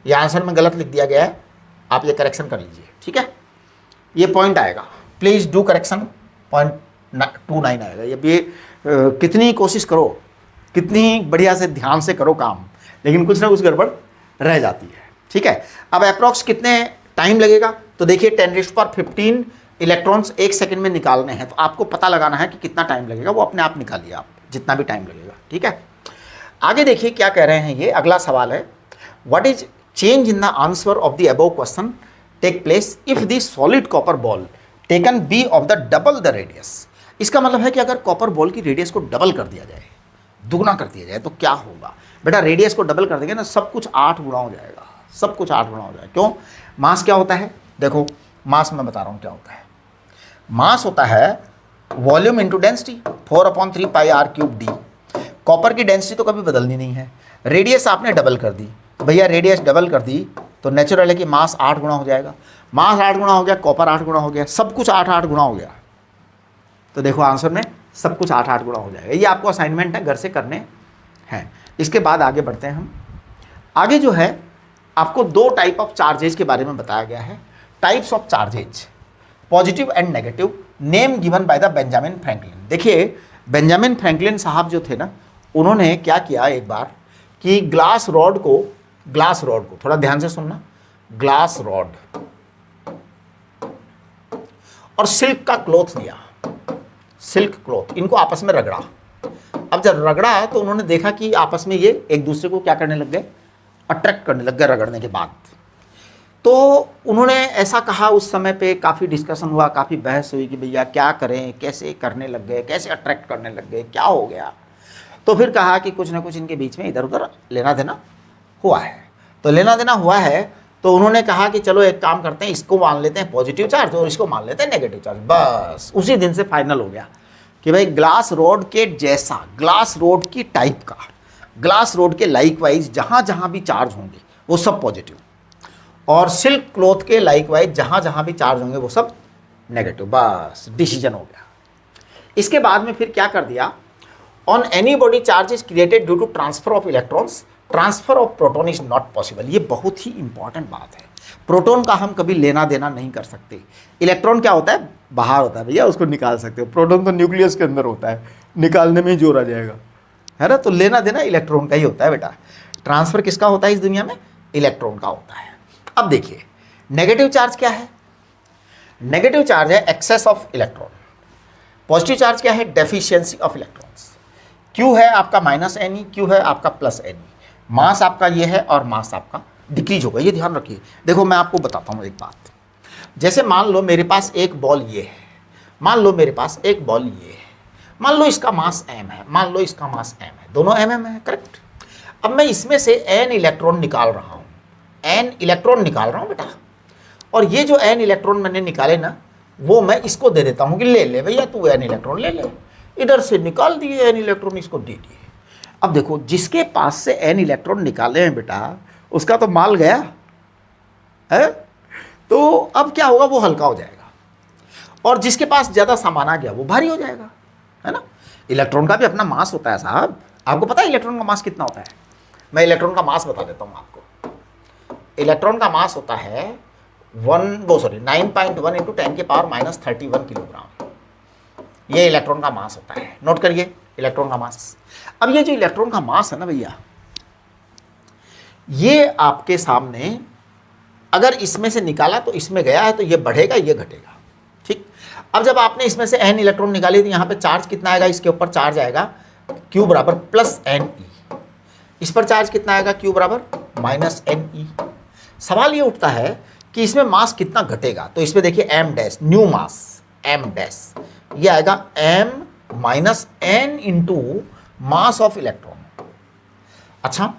ये आंसर में गलत लिख दिया गया है, आप ये करेक्शन कर लीजिए, ठीक है, ये पॉइंट आएगा, प्लीज़ डू करेक्शन, 0.29 आएगा। ये कितनी कोशिश करो, कितनी बढ़िया से ध्यान से करो काम, लेकिन कुछ ना कुछ गड़बड़ रह जाती है, ठीक है। अब अप्रॉक्स कितने टाइम लगेगा, तो देखिए 10⁻15 इलेक्ट्रॉन्स 1 सेकंड में निकालने हैं, तो आपको पता लगाना है कि कितना टाइम लगेगा, वो अपने आप निकालिए आप, जितना भी टाइम लगेगा, ठीक है। आगे देखिए क्या कह रहे हैं, ये अगला सवाल है, what is change in the answer of the above question take place if the solid copper ball taken be of the double the radius. इसका मतलब है कि अगर कॉपर बॉल की रेडियस को डबल कर दिया जाए, दुगना कर दिया जाए, तो क्या होगा बेटा, रेडियस को डबल कर देंगे ना, सब कुछ 8 गुना हो जाएगा, सब कुछ 8 गुना हो जाएगा। क्यों, मास क्या होता है, देखो मास मैं बता रहा हूँ क्या होता है, मास होता है वॉल्यूम इंटू डेंसिटी, 4/3 पाई r³ d। कॉपर की डेंसिटी तो कभी बदलनी नहीं है, रेडियस आपने डबल कर दी, भैया रेडियस डबल कर दी तो नेचुरल है कि मास 8 गुना हो जाएगा, मास 8 गुना हो गया, कॉपर 8 गुना हो गया, सब कुछ 8 गुना हो गया, तो देखो आंसर में सब कुछ 8 गुना हो जाएगा। ये आपको असाइनमेंट है, घर से करने हैं। इसके बाद आगे बढ़ते हैं हम, आगे जो है आपको 2 टाइप ऑफ चार्जेज के बारे में बताया गया है, types of charges, positive and negative, name given by the Benjamin Franklin. देखिए बेंजामिन फ्रैंकलिन साहब जो थे ना, उन्होंने क्या किया एक बार कि ग्लास रॉड को थोड़ा ध्यान से सुनना, ग्लास रॉड और सिल्क का क्लॉथ लिया, सिल्क क्लॉथ, इनको आपस में रगड़ा। अब जब रगड़ा तो उन्होंने देखा कि आपस में ये एक दूसरे को क्या करने लग गए, अट्रैक्ट करने लग गए रगड़ने के बाद। तो उन्होंने ऐसा कहा, उस समय पे काफ़ी डिस्कशन हुआ, काफ़ी बहस हुई कि भैया क्या करें, कैसे करने लग गए, कैसे अट्रैक्ट करने लग गए, क्या हो गया। तो फिर कहा कि कुछ ना कुछ इनके बीच में इधर उधर लेना देना हुआ है। तो लेना देना हुआ है तो उन्होंने कहा कि चलो एक काम करते हैं, इसको मान लेते हैं पॉजिटिव चार्ज और इसको मान लेते हैं नेगेटिव चार्ज। बस उसी दिन से फाइनल हो गया कि भाई ग्लास रोड के जैसा, ग्लास रोड की टाइप का, ग्लास रोड के लाइकवाइज जहाँ जहाँ भी चार्ज होंगे वो सब पॉजिटिव, और सिल्क क्लॉथ के लाइकवाइज जहाँ जहाँ भी चार्ज होंगे वो सब नेगेटिव। बस डिसीजन हो गया। इसके बाद में फिर क्या कर दिया, on any body charge is created due to transfer of electrons, transfer of proton is not possible. ये बहुत ही इंपॉर्टेंट बात है, प्रोटॉन का हम कभी लेना देना नहीं कर सकते। इलेक्ट्रॉन क्या होता है, बाहर होता है भैया, उसको निकाल सकते हो, प्रोटॉन तो न्यूक्लियस के अंदर होता है, निकालने में ही जोर आ जाएगा, है ना। तो लेना देना इलेक्ट्रॉन का ही होता है बेटा, ट्रांसफर किसका होता है इस दुनिया में, इलेक्ट्रॉन का होता है। अब देखिए नेगेटिव चार्ज क्या है, नेगेटिव चार्ज है excess of electron, positive charge क्या है, डेफिशिएंसी ऑफ इलेक्ट्रॉन्स। क्यू है आपका -Ne, क्यू है आपका +Ne, मास आपका ये है और मास आपका डिक्रीज होगा, ये ध्यान रखिए। देखो मैं आपको बताता हूँ एक बात, जैसे मान लो मेरे पास एक बॉल ये है, मान लो मेरे पास एक बॉल ये है, मान लो इसका मास m है, मान लो इसका मास m है, दोनों mm है, करेक्ट। अब मैं इसमें से n इलेक्ट्रॉन निकाल रहा हूँ, n इलेक्ट्रॉन निकाल रहा हूँ बेटा, और ये जो n इलेक्ट्रॉन मैंने निकाले ना, वो मैं इसको दे देता हूँ कि ले ले भैया तू n इलेक्ट्रॉन ले ले, इधर से निकाल दिए n इलेक्ट्रॉन, इसको दे दिए। अब देखो जिसके पास से n इलेक्ट्रॉन निकाले हैं बेटा, उसका तो माल गया है, तो अब क्या होगा, वो हल्का हो जाएगा, और जिसके पास ज़्यादा सामान आ गया वो भारी हो जाएगा, है ना। इलेक्ट्रॉन का भी अपना मास होता है साहब, आपको पता है इलेक्ट्रॉन का मास कितना होता है, मैं इलेक्ट्रॉन का मास बता देता हूँ आपको। इलेक्ट्रॉन का मास होता है 9.1 इंटू 10⁻³ किलोग्राम, ये इलेक्ट्रॉन का मास होता है, नोट करिए इलेक्ट्रॉन का मास। अब ये जो इलेक्ट्रॉन का मास है ना भैया, ये आपके सामने अगर इसमें से निकाला तो इसमें गया है, तो ये बढ़ेगा ये घटेगा, ठीक। अब जब आपने इसमें से n इलेक्ट्रॉन निकाली तो यहाँ पे चार्ज कितना आएगा, इसके ऊपर चार्ज आएगा Q बराबर +Ne, इस पर चार्ज कितना आएगा, Q बराबर -Ne। सवाल ये उठता है कि इसमें मास कितना घटेगा, तो इसमें देखिए m डैश, न्यू मास m डैश, ये आएगा m -n into mass of electron. अच्छा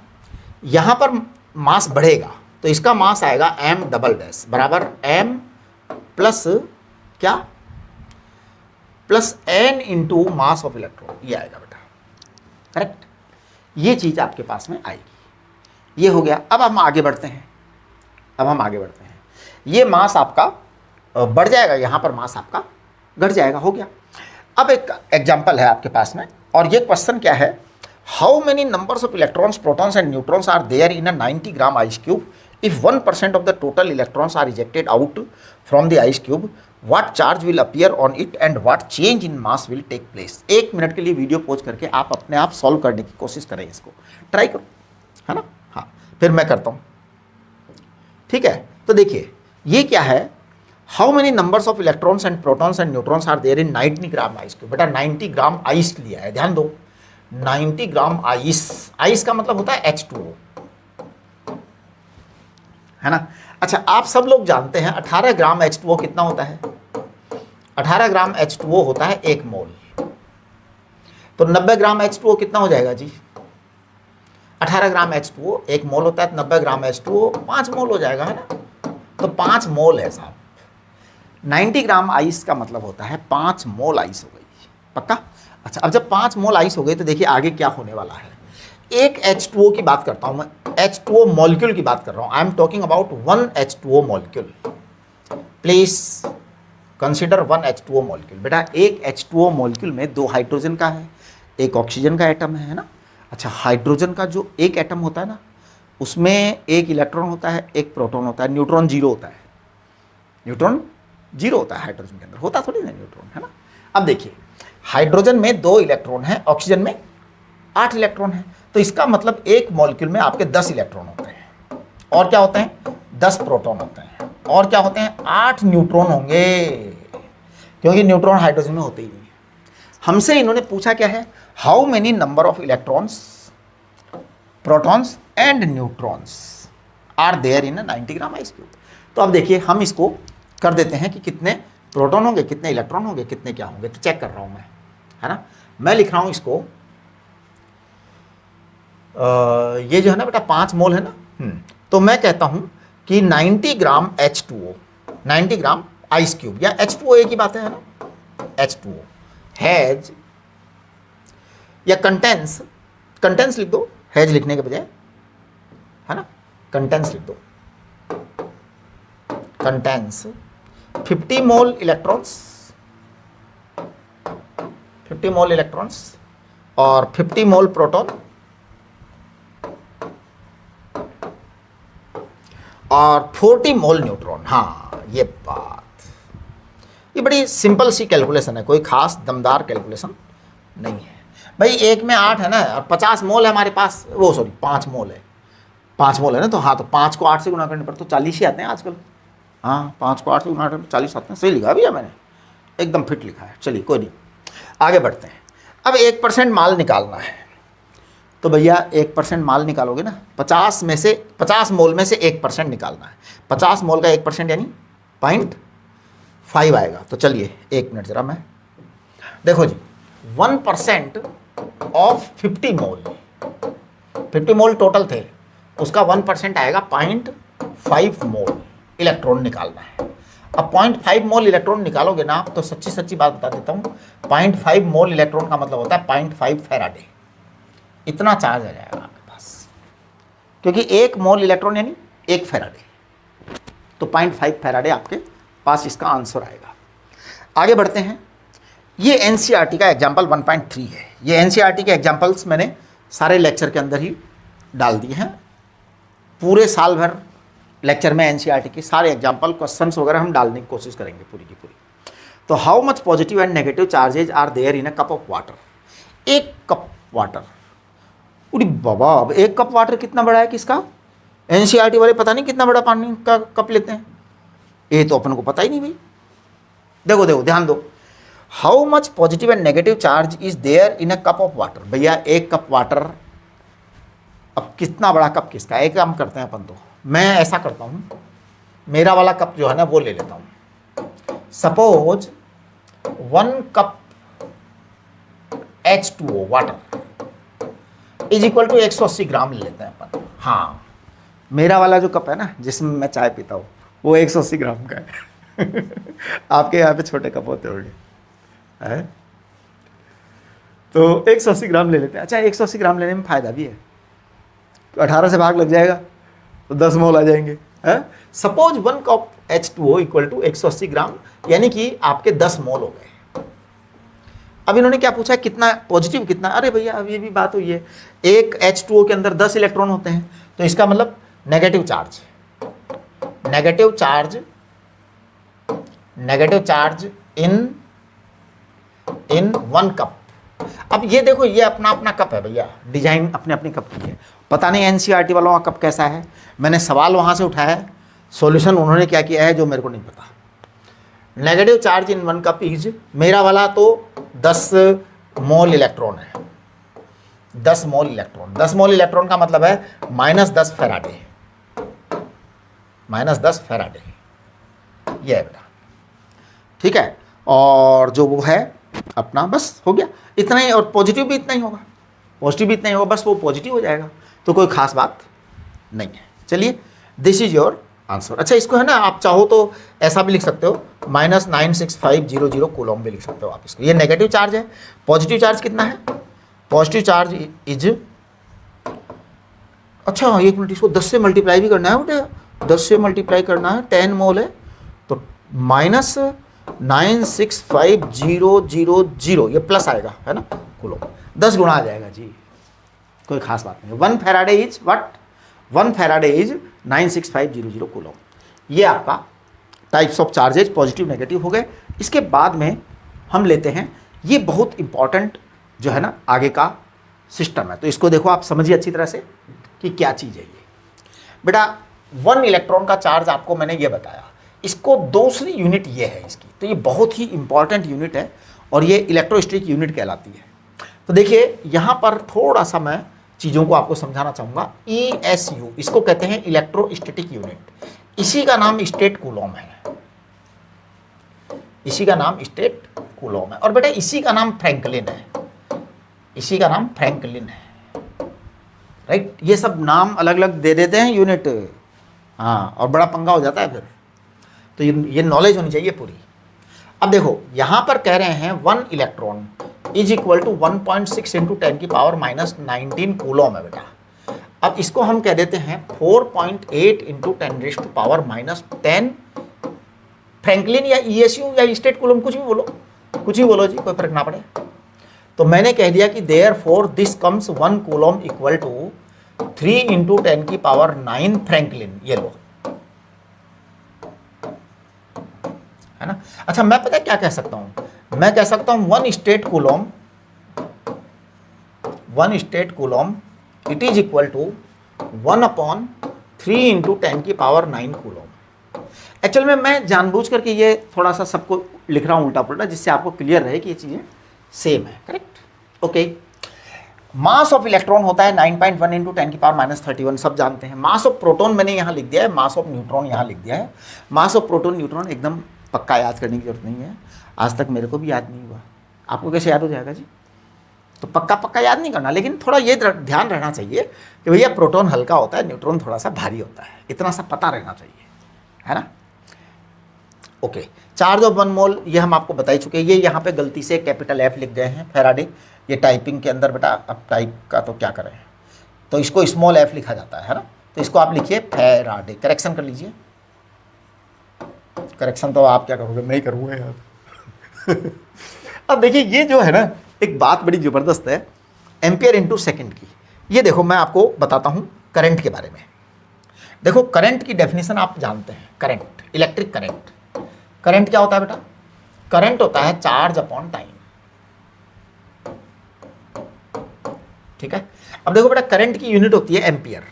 यहाँ पर मास बढ़ेगा तो इसका मास आएगा m डबल डैश बराबर m प्लस क्या, +n into mass of electron, ये आएगा बेटा, करेक्ट। ये चीज़ आपके पास में आएगी, ये हो गया। अब हम आगे बढ़ते हैं, ये मास आपका बढ़ जाएगा, यहाँ पर मास आपका घट जाएगा, हो गया। अब एक एग्जाम्पल है आपके पास में, और ये क्वेश्चन क्या है, how many numbers of electrons, protons and neutrons are there in a 90 gram ice cube? If 1% of the total electrons are ejected out from the ice cube, what charge will appear on it and what change in mass will take place? 1 minute के लिए वीडियो पॉज करके आप अपने आप सॉल्व करने की कोशिश करें, इसको ट्राई करो, है ना। हाँ, फिर मैं करता हूँ, ठीक है। तो देखिए ये क्या है, how many numbers of electrons and protons and neutrons are there in 90 gram ice cube? बेटा 90 ग्राम आइस लिया है, ध्यान दो, 90 ग्राम आइस, आइस का मतलब होता है H2O, है ना। अच्छा, आप सब लोग जानते हैं 18 ग्राम H2O कितना होता है? 18 ग्राम H2O होता है 1 मोल। तो 90 ग्राम H2O कितना हो जाएगा जी? 18 ग्राम H2O 1 मोल होता है, 90 ग्राम H2O 5 मोल हो जाएगा, है ना। तो 5 मोल है साहब। 90 ग्राम आइस का मतलब होता है 5 मोल आइस हो गई, पक्का। अच्छा, अब जब 5 मोल आइस हो गई तो देखिए आगे क्या होने वाला है। एक H2O की बात करता हूं मैं, H2O मॉलिक्यूल की बात कर रहा हूं। I am talking about 1 H2O molecule. Please consider 1 H2O molecule. बेटा एक H2O मॉलिक्यूल में 2 हाइड्रोजन का है, 1 ऑक्सीजन का एटम है ना। अच्छा, हाइड्रोजन का जो एक एटम होता है ना, उसमें 1 इलेक्ट्रॉन होता है, 1 प्रोटॉन होता है, न्यूट्रॉन 0 होता है। न्यूट्रॉन 0 होता है हाइड्रोजन के अंदर, होता थोड़ी ना न्यूट्रॉन, है ना। अब देखिए हाइड्रोजन में 2 इलेक्ट्रॉन है, ऑक्सीजन में 8 इलेक्ट्रॉन है। तो इसका मतलब एक मॉलिक्यूल में आपके 10 इलेक्ट्रॉन होते हैं, और क्या होते हैं? 10 प्रोटॉन होते हैं, और क्या होते हैं? 8 न्यूट्रॉन होंगे, क्योंकि न्यूट्रॉन हाइड्रोजन में होते ही नहीं है। हमसे इन्होंने पूछा क्या है, how many number of electrons, protons and neutrons are there in 90 gram ice cube. तो अब देखिए हम इसको कर देते हैं कि कितने प्रोटॉन होंगे, कितने इलेक्ट्रॉन होंगे, कितने क्या होंगे। तो चेक कर रहा हूं मैं, है ना। मैं लिख रहा हूं इसको, ये जो है ना बेटा 5 मोल है ना। तो मैं कहता हूं कि 90 ग्राम H2O, 90 ग्राम आइस क्यूब या H2O एक ही बात है ना। H2O हैज या कंटेंस, कंटेंस लिख दो हैज लिखने के बजाय, है ना। कंटेंस लिख दो, कंटेंस 50 मोल इलेक्ट्रॉन्स, 50 मोल इलेक्ट्रॉन्स और 50 मोल प्रोटॉन और 40 मोल न्यूट्रॉन। हाँ, ये बात, ये बड़ी सिंपल सी कैलकुलेशन है, कोई खास दमदार कैलकुलेशन नहीं है भाई। एक में 8 है ना, और 50 मोल है हमारे पास, वो सॉरी 5 मोल है, 5 मोल है ना। तो हाँ, तो 5 को 8 से गुना करने पर तो 40 ही आते हैं आजकल। हाँ, 5 को 8 से गुना करने पर 40 आते हैं। सही लिखा भैया मैंने, एकदम फिट लिखा है। चलिए कोई नहीं, आगे बढ़ते हैं। अब 1% माल निकालना है, तो भैया 1% माल निकालोगे ना, 50 में से 50 मोल में से 1% निकालना है। 50 मोल का 1% यानी 0.5 आएगा। तो चलिए 1 मिनट जरा, मैं देखो जी, 1% ऑफ 50 मोल, 50 मोल टोटल थे, उसका 1% आएगा 0.5 मोल इलेक्ट्रॉन निकालना है। अब 0.5 मोल इलेक्ट्रॉन निकालोगे ना आप, तो सच्ची सच्ची बात बता देता हूँ, 0.5 मोल इलेक्ट्रॉन का मतलब होता है 0.5 फैराडे। इतना चार्ज आ जाएगा आपके पास, क्योंकि 1 मोल इलेक्ट्रॉन यानी 1 फैराडे। तो 0.5 फैराडे आपके पास इसका आंसर आएगा। आगे बढ़ते हैं। ये एनसीईआरटी का एग्जाम्पल 1.3 है। ये एनसीईआरटी के एग्जाम्पल्स मैंने सारे लेक्चर के अंदर ही डाल दिए हैं। पूरे साल भर लेक्चर में एनसीईआरटी के सारे एग्जाम्पल, क्वेश्चंस वगैरह हम डालने की कोशिश करेंगे पूरी की पूरी। तो how much positive and negative charges are there in a cup of water? 1 cup water, उड़ी बाबा, अब 1 कप वाटर कितना बड़ा है किसका? एनसीईआरटी वाले पता नहीं कितना बड़ा पानी का कप लेते हैं, ये तो अपन को पता ही नहीं भाई। देखो देखो ध्यान दो, how much positive and negative charge is there in a cup of water. भैया 1 कप वाटर, अब कितना बड़ा कप किसका? एक काम करते हैं अपन, तो मैं ऐसा करता हूँ, मेरा वाला कप जो है ना वो ले लेता हूँ। Suppose 1 cup H2O water is equal to 180 gram ले लेते हैं अपन। हाँ, मेरा वाला जो कप है ना जिसमें मैं चाय पीता हूँ वो 180 ग्राम का है। आपके यहाँ पे छोटे कप होते होंगे, है? तो 180 ग्राम ले लेते हैं। अच्छा, 180 ग्राम लेने में फ़ायदा भी है, 18 से भाग लग जाएगा तो 10 मोल आ जाएंगे, है? Suppose 1 cup H2O equal to 180 gram, यानी कि आपके 10 मोल हो गए। अब इन्होंने क्या पूछा है, कितना पॉजिटिव कितना, अरे भैया अब ये भी बात हुई है, एक H2O के अंदर 10 इलेक्ट्रॉन होते हैं, तो इसका मतलब negative charge, negative charge in 1 cup. अब ये देखो, ये अपना अपना कप है भैया, डिजाइन अपने अपने कप की है। पता नहीं एनसीईआरटी वालों का कप कैसा है, मैंने सवाल वहाँ से उठाया है, सॉल्यूशन उन्होंने क्या किया है जो मेरे को नहीं पता। Negative charge in 1 cup is, मेरा वाला तो 10 मोल इलेक्ट्रॉन है, 10 मोल इलेक्ट्रॉन। 10 मोल इलेक्ट्रॉन का मतलब है -10 फैराडे, -10 फैराडे, ये है बेटा, ठीक है। और जो वो है अपना, बस हो गया इतना ही, और पॉजिटिव भी इतना ही होगा, पॉजिटिव भी इतना ही होगा, बस वो पॉजिटिव हो जाएगा, तो कोई खास बात नहीं है। चलिए, दिस इज योर आंसर। अच्छा, इसको है ना, आप चाहो तो ऐसा भी लिख सकते हो, -96500 कूलम भी लिख सकते हो आप इसको। ये नेगेटिव चार्ज है, पॉजिटिव चार्ज कितना है, पॉजिटिव चार्ज इज, अच्छा एक मिनट, इसको 10 से मल्टीप्लाई भी करना है बेटा, 10 से मल्टीप्लाई करना है, 10 मोल है तो -96500, ये प्लस आएगा है ना, कूलम 10 गुना आ जाएगा जी, कोई खास बात नहीं। 1 Faraday is what, 1 Faraday is 96500 coulomb. ये आपका types of charges positive negative हो गए। इसके बाद में हम लेते हैं, ये बहुत इंपॉर्टेंट जो है ना आगे का सिस्टम है, तो इसको देखो आप समझिए अच्छी तरह से कि क्या चीज़ है ये। बेटा 1 इलेक्ट्रॉन का चार्ज आपको मैंने ये बताया, इसको दूसरी यूनिट ये है इसकी, तो ये बहुत ही इंपॉर्टेंट यूनिट है और ये इलेक्ट्रोस्टैटिक यूनिट कहलाती है। तो देखिए यहाँ पर थोड़ा सा मैं चीज़ों को आपको समझाना चाहूँगा। ESU, इसको कहते हैं इलेक्ट्रोस्टैटिक यूनिट, इसी का नाम स्टेट कूलम है, इसी का नाम स्टेट कूलम है। और बेटा इसी का नाम फ्रैंकलिन है, इसी का नाम फ्रैंकलिन है, राइट। ये सब नाम अलग अलग दे देते हैं यूनिट, हाँ, और बड़ा पंगा हो जाता है फिर, तो ये नॉलेज होनी चाहिए पूरी। अब देखो यहाँ पर कह रहे हैं 1 electron is equal to 1.6 into 10 की पावर -19 कूलम है बेटा। अब इसको हम कह देते हैं 4.8 इंटू 10 टू पावर -10 फ्रैंकलिन या ESU या स्टेट कूलम, कुछ भी बोलो, कुछ भी बोलो जी, कोई फर्क ना पड़े। तो मैंने कह दिया कि therefore this comes 1 coulomb equal to 3 into 10 की पावर 9 फ्रैंकलिन, ये लो, है ना। अच्छा, मैं पता है क्या कह सकता हूं, मैं कह सकता हूं 1 statcoulomb it is equal to 1/3 into 10 की पावर 9 कूलम। एक्चुअल में मैं जानबूझ करके ये थोड़ा सा सबको लिख रहा हूं उल्टा पुल्टा, जिससे आपको क्लियर रहे कि ये चीज़ें सेम है, correct, okay. Mass of electron होता है 9.1 इंटू 10 की पावर -31, सब जानते हैं। मास ऑफ प्रोटॉन मैंने यहाँ लिख दिया है, मास ऑफ न्यूट्रॉन यहाँ लिख दिया है। मास ऑफ प्रोटॉन न्यूट्रॉन एकदम पक्का याद करने की जरूरत नहीं है, आज तक मेरे को भी याद नहीं हुआ, आपको कैसे याद हो जाएगा जी। तो पक्का याद नहीं करना, लेकिन थोड़ा ये ध्यान रहना चाहिए कि भैया प्रोटॉन हल्का होता है, न्यूट्रॉन थोड़ा सा भारी होता है, इतना सा पता रहना चाहिए, है ना, ओके। चार्ज ऑफ 1 मोल ये हम आपको बता ही चुके हैं। ये यहाँ पे गलती से कैपिटल F लिख गए हैं फैराडे, ये टाइपिंग के अंदर बेटा, अब टाइप का तो क्या करें, तो इसको स्मॉल f लिखा जाता है ना, तो इसको आप लिखिए फैराडे, करेक्शन कर लीजिए। करेक्शन तो आप क्या करोगे, मैं ही करूँगा यार। अब देखिए ये जो है ना, एक बात बड़ी ज़बरदस्त है, एम्पियर इंटू सेकेंड की। ये देखो मैं आपको बताता हूँ करंट के बारे में। देखो करंट की डेफिनेशन आप जानते हैं, करंट, इलेक्ट्रिक करंट। करंट क्या होता है बेटा, करंट होता है चार्ज अपॉन टाइम, ठीक है। अब देखो बेटा करंट की यूनिट होती है एम्पियर,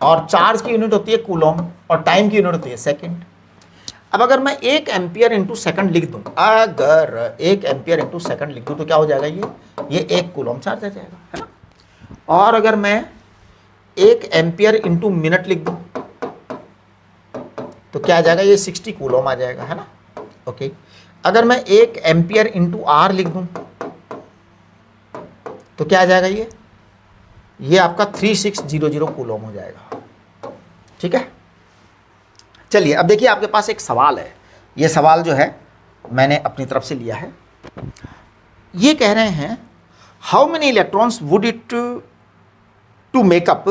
और चार्ज की यूनिट होती है कूलम, और टाइम की यूनिट होती है सेकंड। अब अगर मैं 1 एम्पियर इंटू सेकंड लिख दूं, अगर 1 एम्पियर इंटू सेकंड लिख दूं तो क्या हो जाएगा, ये 1 कूलम चार्ज आ जाएगा, है ना। और अगर मैं 1 एम्पियर इंटू मिनट लिख दूं तो क्या आ जाएगा, ये 60 कूलम आ जाएगा, है ना, ओके। अगर मैं 1 एम्पियर इंटू आर लिख दूं तो क्या आ जाएगा, ये आपका 3600 कूलम हो जाएगा, ठीक है। चलिए अब देखिए आपके पास एक सवाल है, ये सवाल जो है मैंने अपनी तरफ से लिया है। ये कह रहे हैं how many electrons would it to make up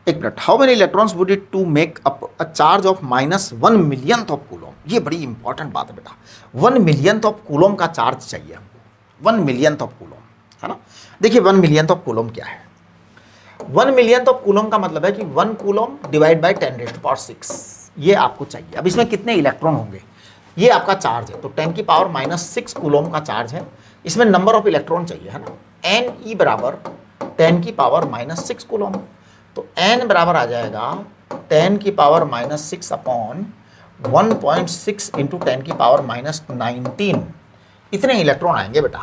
एक मिनट, how many electrons would it to make up a charge of -1 millionth of coulomb. ये बड़ी इंपॉर्टेंट बात है बेटा, 1 मिलियंथ ऑफ कूलोम का चार्ज चाहिए हमको, 1 मिलियंथ ऑफ कूलोम, है ना। देखिए 1 मिलियंथ ऑफ कूलोम क्या है, 1 मिलियंथ ऑफ कूलोम का मतलब है कि 1 कूलोम डिवाइड बाय 10⁻⁶ ये आपको चाहिए। अब इसमें कितने इलेक्ट्रॉन होंगे, ये आपका चार्ज है, तो 10⁻⁻⁶ कूलोम का चार्ज है। इसमें नंबर ऑफ इलेक्ट्रॉन चाहिए, है ना, Ne बराबर 10⁻⁻⁶ कूलोम। तो n बराबर आ जाएगा 10⁻⁻⁶ अपॉन 1.6 इंटू 10⁻⁻19, इतने इलेक्ट्रॉन आएंगे बेटा,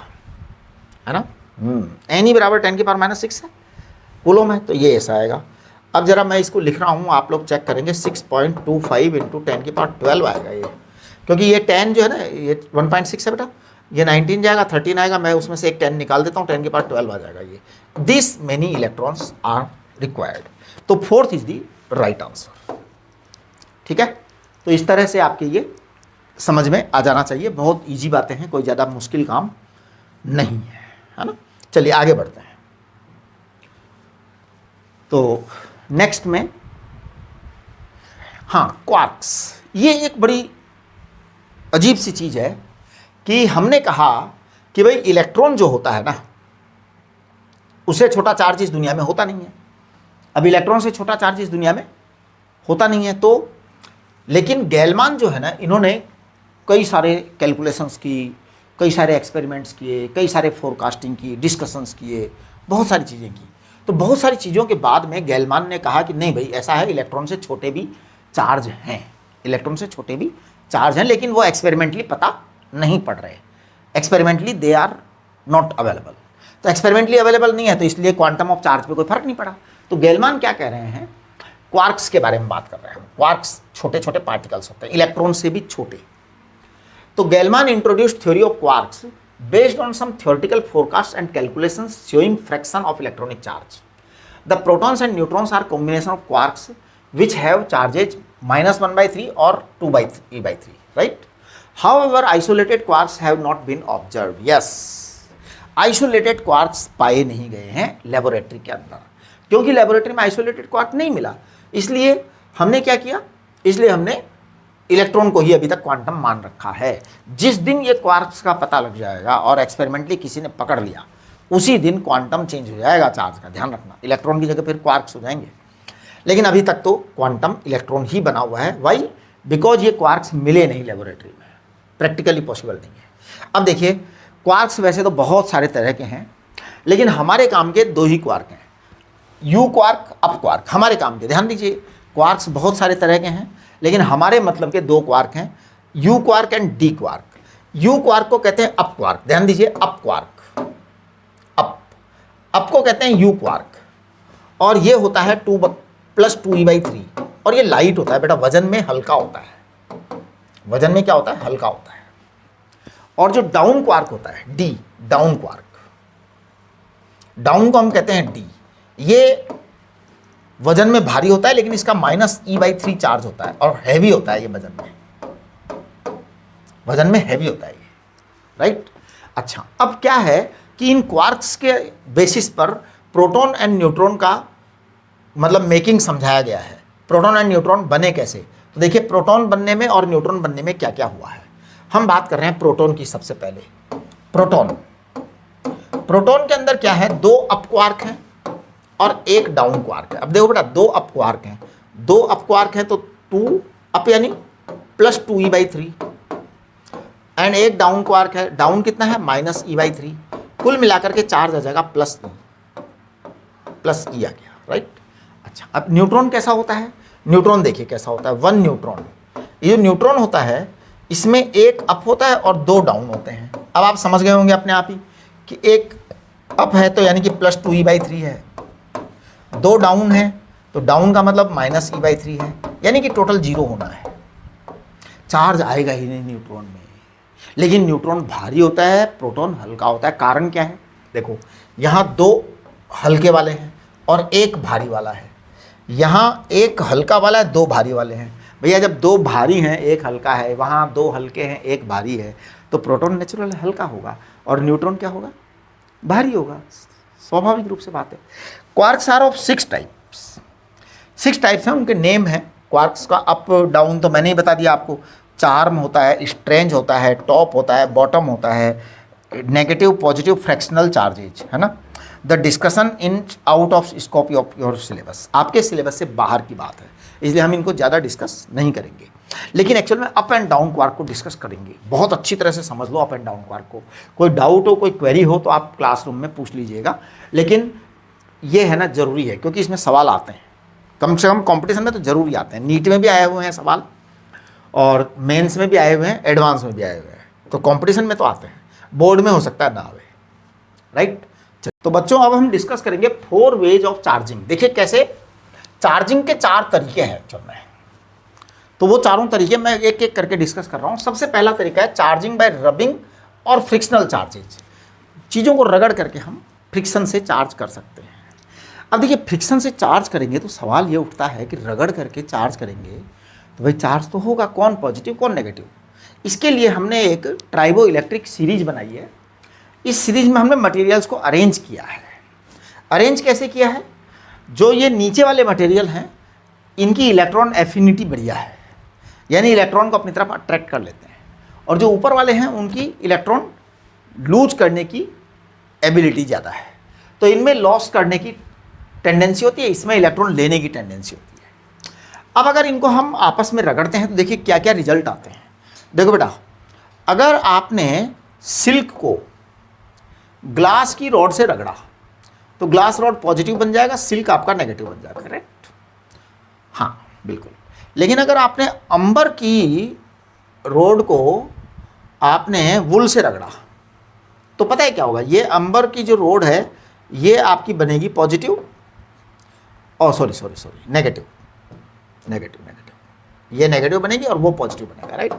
है ना। Ne बराबर 10⁻⁻⁶ है, कूलोम है, तो ये ऐसा आएगा। अब जरा मैं इसको लिख रहा हूँ, आप लोग चेक करेंगे, 6.25 इंटू 10⁻12 आएगा ये, क्योंकि ये 10 जो है ना, ये 1.6 है बेटा, ये 19 जाएगा, 13 आएगा, मैं उसमें से एक 10 निकाल देता हूँ, 10⁻12 आ जाएगा ये। This many electrons are required, तो 4th is the right answer. ठीक है, तो इस तरह से आपके ये समझ में आ जाना चाहिए, बहुत इजी बातें हैं, कोई ज़्यादा मुश्किल काम नहीं है ना। चलिए आगे बढ़ते हैं। तो नेक्स्ट में, हाँ, क्वार्क्स, ये एक बड़ी अजीब सी चीज़ है कि हमने कहा कि भाई इलेक्ट्रॉन जो होता है ना, उससे छोटा चार्ज इस दुनिया में होता नहीं है। अब इलेक्ट्रॉन से छोटा चार्ज इस दुनिया में होता नहीं है, तो लेकिन गैलमान जो है ना, इन्होंने कई सारे कैलकुलेशंस की, कई सारे एक्सपेरिमेंट्स किए, कई सारे फोरकास्टिंग की, डिस्कशंस किए, बहुत सारी चीज़ें की। तो बहुत सारी चीज़ों के बाद में गैलमान ने कहा कि नहीं भाई, ऐसा है, इलेक्ट्रॉन से छोटे भी चार्ज हैं, इलेक्ट्रॉन से छोटे भी चार्ज हैं, लेकिन वो एक्सपेरिमेंटली पता नहीं पड़ रहे, experimentally they are not available. तो एक्सपेरिमेंटली अवेलेबल नहीं है, तो इसलिए क्वांटम ऑफ चार्ज पे कोई फर्क नहीं पड़ा। तो गैलमान क्या कह रहे हैं, क्वार्क्स के बारे में बात कर रहे हैं। क्वार्क्स छोटे छोटे पार्टिकल्स होते हैं, इलेक्ट्रॉन से भी छोटे। तो Gell-Mann introduced theory of quarks based on some theoretical forecasts and calculations showing fraction of electronic charge. The protons and neutrons are combination of quarks which have charges -1/3 or 2/3, right? However, isolated quarks have not been observed. Yes, isolated quarks पाए नहीं गए हैं लेबोरेटरी के अंदर, क्योंकि लेबोरेटरी में आइसोलेटेड क्वार्क नहीं मिला, इसलिए हमने क्या किया, इसलिए हमने इलेक्ट्रॉन को ही अभी तक क्वांटम मान रखा है। जिस दिन ये क्वार्क्स का पता लग जाएगा और एक्सपेरिमेंटली किसी ने पकड़ लिया, उसी दिन क्वांटम चेंज हो जाएगा चार्ज का, ध्यान रखना, इलेक्ट्रॉन की जगह फिर क्वार्क्स हो जाएंगे। लेकिन अभी तक तो क्वांटम इलेक्ट्रॉन ही बना हुआ है। वाई? बिकॉज ये क्वार्क्स मिले नहीं लेबोरेटरी में, प्रैक्टिकली पॉसिबल नहीं है। अब देखिए, क्वार्क्स वैसे तो बहुत सारे तरह के हैं, लेकिन हमारे काम के 2 ही क्वार्क हैं, यू क्वार्क, अप क्वार्क, हमारे काम के। ध्यान दीजिए, क्वार्क्स बहुत सारे तरह के हैं, लेकिन हमारे मतलब के 2 क्वार्क हैं, you quark and D quark. You quark को कहते हैं अप क्वार्क, ध्यान दीजिए, अप क्वार्क, अप को कहते हैं यू क्वार्क, और ये होता है 2 + 2e/3, और ये लाइट होता है बेटा, वजन में हल्का होता है, वजन में क्या होता है, हल्का होता है। और जो डाउन क्वार्क होता है, डी, डाउन क्वार्क, डाउन को हम कहते हैं डी, ये वजन में भारी होता है, लेकिन इसका -e/3 चार्ज होता है और हैवी होता है, ये वजन में हैवी होता है ये, राइट। अच्छा, अब क्या है कि इन क्वार्क्स के बेसिस पर प्रोटॉन एंड न्यूट्रॉन का मतलब मेकिंग समझाया गया है। प्रोटॉन एंड न्यूट्रॉन बने कैसे, तो देखिए प्रोटॉन बनने में और न्यूट्रॉन बनने में क्या क्या हुआ है। हम बात कर रहे हैं प्रोटॉन की। सबसे पहले प्रोटॉन के अंदर क्या है, 2 अप क्वार्क हैं और 1 डाउन क्वार्क है। अब देखो बेटा, 2 अप क्वार्क हैं, 2 अप क्वार्क हैं, तो 2 अप यानी +2e/3, एंड 1 डाउन क्वार्क है, डाउन कितना है, -e/3, कुल मिलाकर के चार्ज आ जाएगा +e आ गया, राइट। अच्छा, अब न्यूट्रॉन कैसा होता है, न्यूट्रॉन देखिए कैसा होता है। 1 न्यूट्रॉन, ये न्यूट्रॉन होता है, इसमें 1 अप होता है और 2 डाउन होते हैं। अब आप समझ गए होंगे अपने आप ही कि 1 अप है तो यानी कि +2e/3 है, 2 डाउन है तो डाउन का मतलब -e/3 है, यानी कि टोटल 0 होना है, चार्ज आएगा ही नहीं न्यूट्रॉन में। लेकिन न्यूट्रॉन भारी होता है, प्रोटॉन हल्का होता है। कारण क्या है, देखो यहाँ 2 हल्के वाले हैं और 1 भारी वाला है, यहाँ 1 हल्का वाला है, 2 भारी वाले हैं। भैया जब 2 भारी हैं 1 हल्का है, वहाँ 2 हल्के हैं 1 भारी है, तो प्रोटॉन नेचुरल हल्का होगा और न्यूट्रॉन क्या होगा, भारी होगा, स्वाभाविक रूप से बात है। Quarks are of 6 types. 6 types हैं, उनके नेम हैं क्वार्क्स का। अप डाउन तो मैंने ही बता दिया आपको। चार्म होता है, स्ट्रेंज होता है, टॉप होता है, बॉटम होता है, नेगेटिव पॉजिटिव फ्रैक्शनल चार्जेज, है ना। The discussion in out of scope of your syllabus, आपके सिलेबस से बाहर की बात है, इसलिए हम इनको ज़्यादा डिस्कस नहीं करेंगे। लेकिन एक्चुअल में अप एंड डाउन क्वार्क को डिस्कस करेंगे। बहुत अच्छी तरह से समझ लो अप एंड डाउन क्वार्क को। कोई डाउट हो, कोई क्वेरी हो तो आप क्लासरूम में पूछ लीजिएगा, लेकिन ये है ना ज़रूरी है, क्योंकि इसमें सवाल आते हैं, कम से कम कंपटीशन में तो ज़रूर ही आते हैं। नीट में भी आए हुए हैं सवाल, और मेंस में भी आए हुए हैं, एडवांस में भी आए हुए हैं, तो कंपटीशन में तो आते हैं। बोर्ड में हो सकता है ना आवे, राइट। तो बच्चों अब हम डिस्कस करेंगे 4 वेज ऑफ चार्जिंग। देखिए कैसे चार्जिंग के 4 तरीके हैं एक्चुअल में, तो वो चारों तरीके मैं एक एक करके डिस्कस कर रहा हूँ। सबसे पहला तरीका है चार्जिंग बाय रबिंग और फ्रिक्शनल चार्जेज। चीज़ों को रगड़ करके हम फ्रिक्शन से चार्ज कर सकते हैं। अब देखिए फ्रिक्शन से चार्ज करेंगे तो सवाल ये उठता है कि रगड़ करके चार्ज करेंगे तो भाई चार्ज तो होगा, कौन पॉजिटिव कौन नेगेटिव। इसके लिए हमने एक ट्राइबो इलेक्ट्रिक सीरीज बनाई है। इस सीरीज में हमने मटेरियल्स को अरेंज किया है। अरेंज कैसे किया है? जो ये नीचे वाले मटेरियल हैं इनकी इलेक्ट्रॉन एफिनिटी बढ़िया है, यानी इलेक्ट्रॉन को अपनी तरफ अट्रैक्ट कर लेते हैं, और जो ऊपर वाले हैं उनकी इलेक्ट्रॉन लूज करने की एबिलिटी ज़्यादा है। तो इनमें लॉस करने की टेंडेंसी होती है, इसमें इलेक्ट्रॉन लेने की टेंडेंसी होती है। अब अगर इनको हम आपस में रगड़ते हैं तो देखिए क्या क्या रिजल्ट आते हैं। देखो बेटा, अगर आपने सिल्क को ग्लास की रॉड से रगड़ा तो ग्लास रॉड पॉजिटिव बन जाएगा, सिल्क आपका नेगेटिव बन जाएगा, करेक्ट? हाँ बिल्कुल। लेकिन अगर आपने अंबर की रॉड को आपने वुल से रगड़ा तो पता है क्या होगा? ये अंबर की जो रॉड है ये आपकी बनेगी पॉजिटिव, और सॉरी नेगेटिव, ये नेगेटिव बनेगी और वो पॉजिटिव बनेगा, राइट।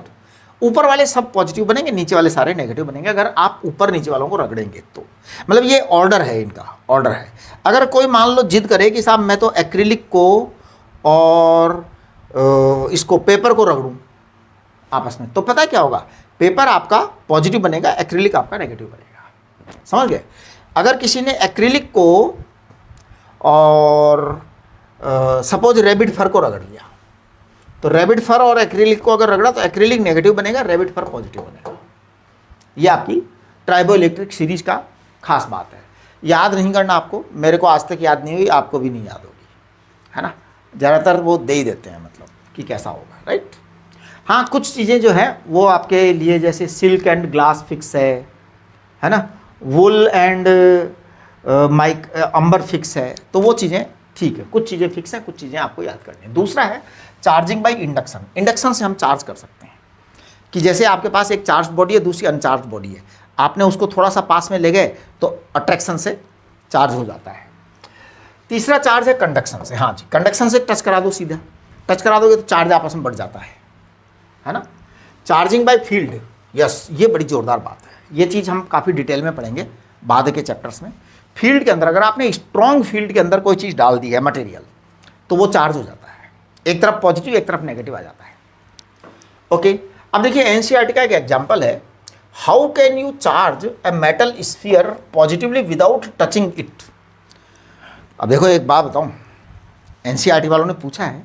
ऊपर वाले सब पॉजिटिव बनेंगे, नीचे वाले सारे नेगेटिव बनेंगे अगर आप ऊपर नीचे वालों को रगड़ेंगे तो। मतलब ये ऑर्डर है, इनका ऑर्डर है। अगर कोई मान लो जिद करे कि साहब मैं तो एक्रिलिक को और इसको पेपर को रगड़ूं आपस में, तो पता है क्या होगा? पेपर आपका पॉजिटिव बनेगा, एक्रिलिक आपका नेगेटिव बनेगा। समझ गए? अगर किसी ने एक्रिलिक को और सपोज रैबिट फर को रगड़ लिया तो रैबिट फर और एक्रिलिक को अगर रगड़ा तो एक्रिलिक नेगेटिव बनेगा, रैबिट फर पॉजिटिव बनेगा। ये आपकी ट्राइबो इलेक्ट्रिक सीरीज का खास बात है। याद नहीं करना आपको, मेरे को आज तक याद नहीं हुई, आपको भी नहीं याद होगी, है ना। ज़्यादातर वो दे ही देते हैं मतलब कि कैसा होगा, राइट। हाँ कुछ चीज़ें जो है वो आपके लिए जैसे सिल्क एंड ग्लास फिक्स है ना, wool and mic Ambar fix है, तो वो चीज़ें ठीक है। कुछ चीज़ें फिक्स हैं, कुछ चीज़ें आपको याद करनी है। दूसरा है चार्जिंग बाय इंडक्शन। इंडक्शन से हम चार्ज कर सकते हैं कि जैसे आपके पास एक चार्ज बॉडी है, दूसरी अनचार्ज बॉडी है, आपने उसको थोड़ा सा पास में ले गए तो अट्रैक्शन से चार्ज हो जाता है। तीसरा चार्ज है कंडक्शन से। हाँ जी, कंडक्शन से टच करा दो, सीधा टच करा दोगे तो चार्ज आपस में बढ़ जाता है ना। चार्जिंग बाय फील्ड, यस, ये बड़ी ज़ोरदार बात है। ये चीज़ हम काफ़ी डिटेल में पढ़ेंगे बाद के चैप्टर्स में। फील्ड के अंदर अगर आपने स्ट्रॉन्ग फील्ड के अंदर कोई चीज़ डाल दी है मटेरियल तो वो चार्ज हो जाता है, एक तरफ पॉजिटिव एक तरफ नेगेटिव आ जाता है। ओके, अब देखिए एनसीईआरटी का एक एग्जांपल है, how can you charge a metal sphere positively without touching it. अब देखो एक बात बताऊं, एनसीईआरटी वालों ने पूछा है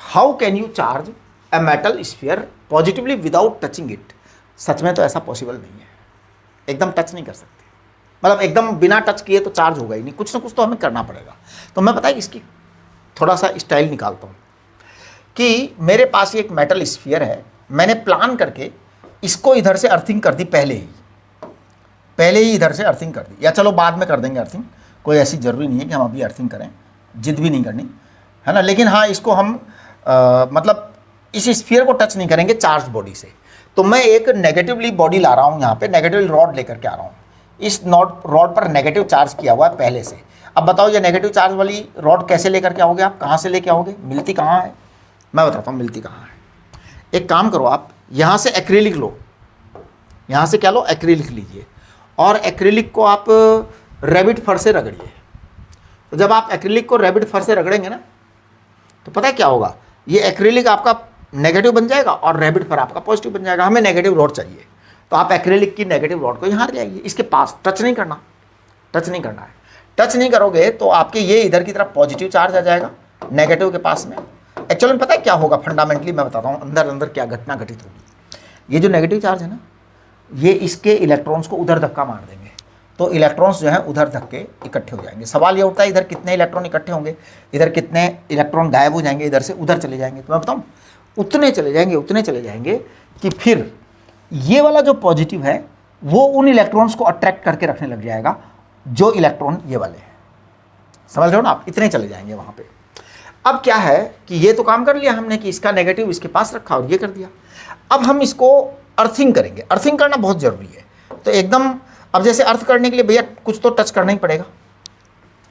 how can you charge a metal sphere positively without touching it. सच में तो ऐसा पॉसिबल नहीं है, एकदम टच नहीं कर सकते, मतलब एकदम बिना टच किए तो चार्ज होगा ही नहीं, कुछ ना कुछ तो हमें करना पड़ेगा। तो मैं पता है इसकी थोड़ा सा स्टाइल निकालता हूँ कि मेरे पास ये एक मेटल स्फीयर है, मैंने प्लान करके इसको इधर से अर्थिंग कर दी, पहले ही इधर से अर्थिंग कर दी, या चलो बाद में कर देंगे अर्थिंग, कोई ऐसी ज़रूरी नहीं है कि हम अभी अर्थिंग करें, जिद भी नहीं करनी है ना। लेकिन हाँ इसको हम मतलब इस स्फीयर को टच नहीं करेंगे चार्ज बॉडी से। तो मैं एक नेगेटिवली बॉडी ला रहा हूँ, यहाँ पे नेगेटिव रॉड लेकर के आ रहा हूँ, इस रॉड पर नेगेटिव चार्ज किया हुआ है पहले से। अब बताओ ये नेगेटिव चार्ज वाली रॉड कैसे लेकर के आओगे आप, कहाँ से लेके आओगे, मिलती कहाँ है? मैं बताता हूँ मिलती कहाँ है। एक काम करो, आप यहाँ से एक्रिलिक लो, यहाँ से क्या लो, एक्रिलिक लीजिए, और एक्रिलिक को आप रैबिट फर से रगड़िए। तो जब आप एक्रिलिक को रैबिट फर से रगड़ेंगे ना तो पता है क्या होगा, ये एक्रिलिक आपका नेगेटिव बन जाएगा और रैबिट फर आपका पॉजिटिव बन जाएगा। हमें नेगेटिव रॉड चाहिए तो आप एक्रिलिक की नेगेटिव रॉड को यहाँ ले आइए, इसके पास टच नहीं करना है। टच नहीं करोगे तो आपके ये इधर की तरफ पॉजिटिव चार्ज आ जाएगा नेगेटिव के पास में। एक्चुअली में पता है क्या होगा, फंडामेंटली मैं बताता हूँ अंदर अंदर क्या घटना घटित होगी। ये जो नेगेटिव चार्ज है ना, ये इसके इलेक्ट्रॉन्स को उधर धक्का मार देंगे, तो इलेक्ट्रॉन्स जो है उधर धक्के इकट्ठे हो जाएंगे। सवाल ये उठता है इधर कितने इलेक्ट्रॉन इकट्ठे होंगे, इधर कितने इलेक्ट्रॉन गायब हो जाएंगे, इधर से उधर चले जाएंगे। तो मैं बताऊँ उतने चले जाएंगे कि फिर ये वाला जो पॉजिटिव है वो उन इलेक्ट्रॉन्स को अट्रैक्ट करके रखने लग जाएगा जो इलेक्ट्रॉन ये वाले हैं। समझ रहे हो ना आप, इतने चले जाएंगे वहाँ पे। अब क्या है कि ये तो काम कर लिया हमने कि इसका नेगेटिव इसके पास रखा और ये कर दिया। अब हम इसको अर्थिंग करेंगे। अर्थिंग करना बहुत ज़रूरी है। तो एकदम अब जैसे अर्थ करने के लिए भैया कुछ तो टच करना ही पड़ेगा,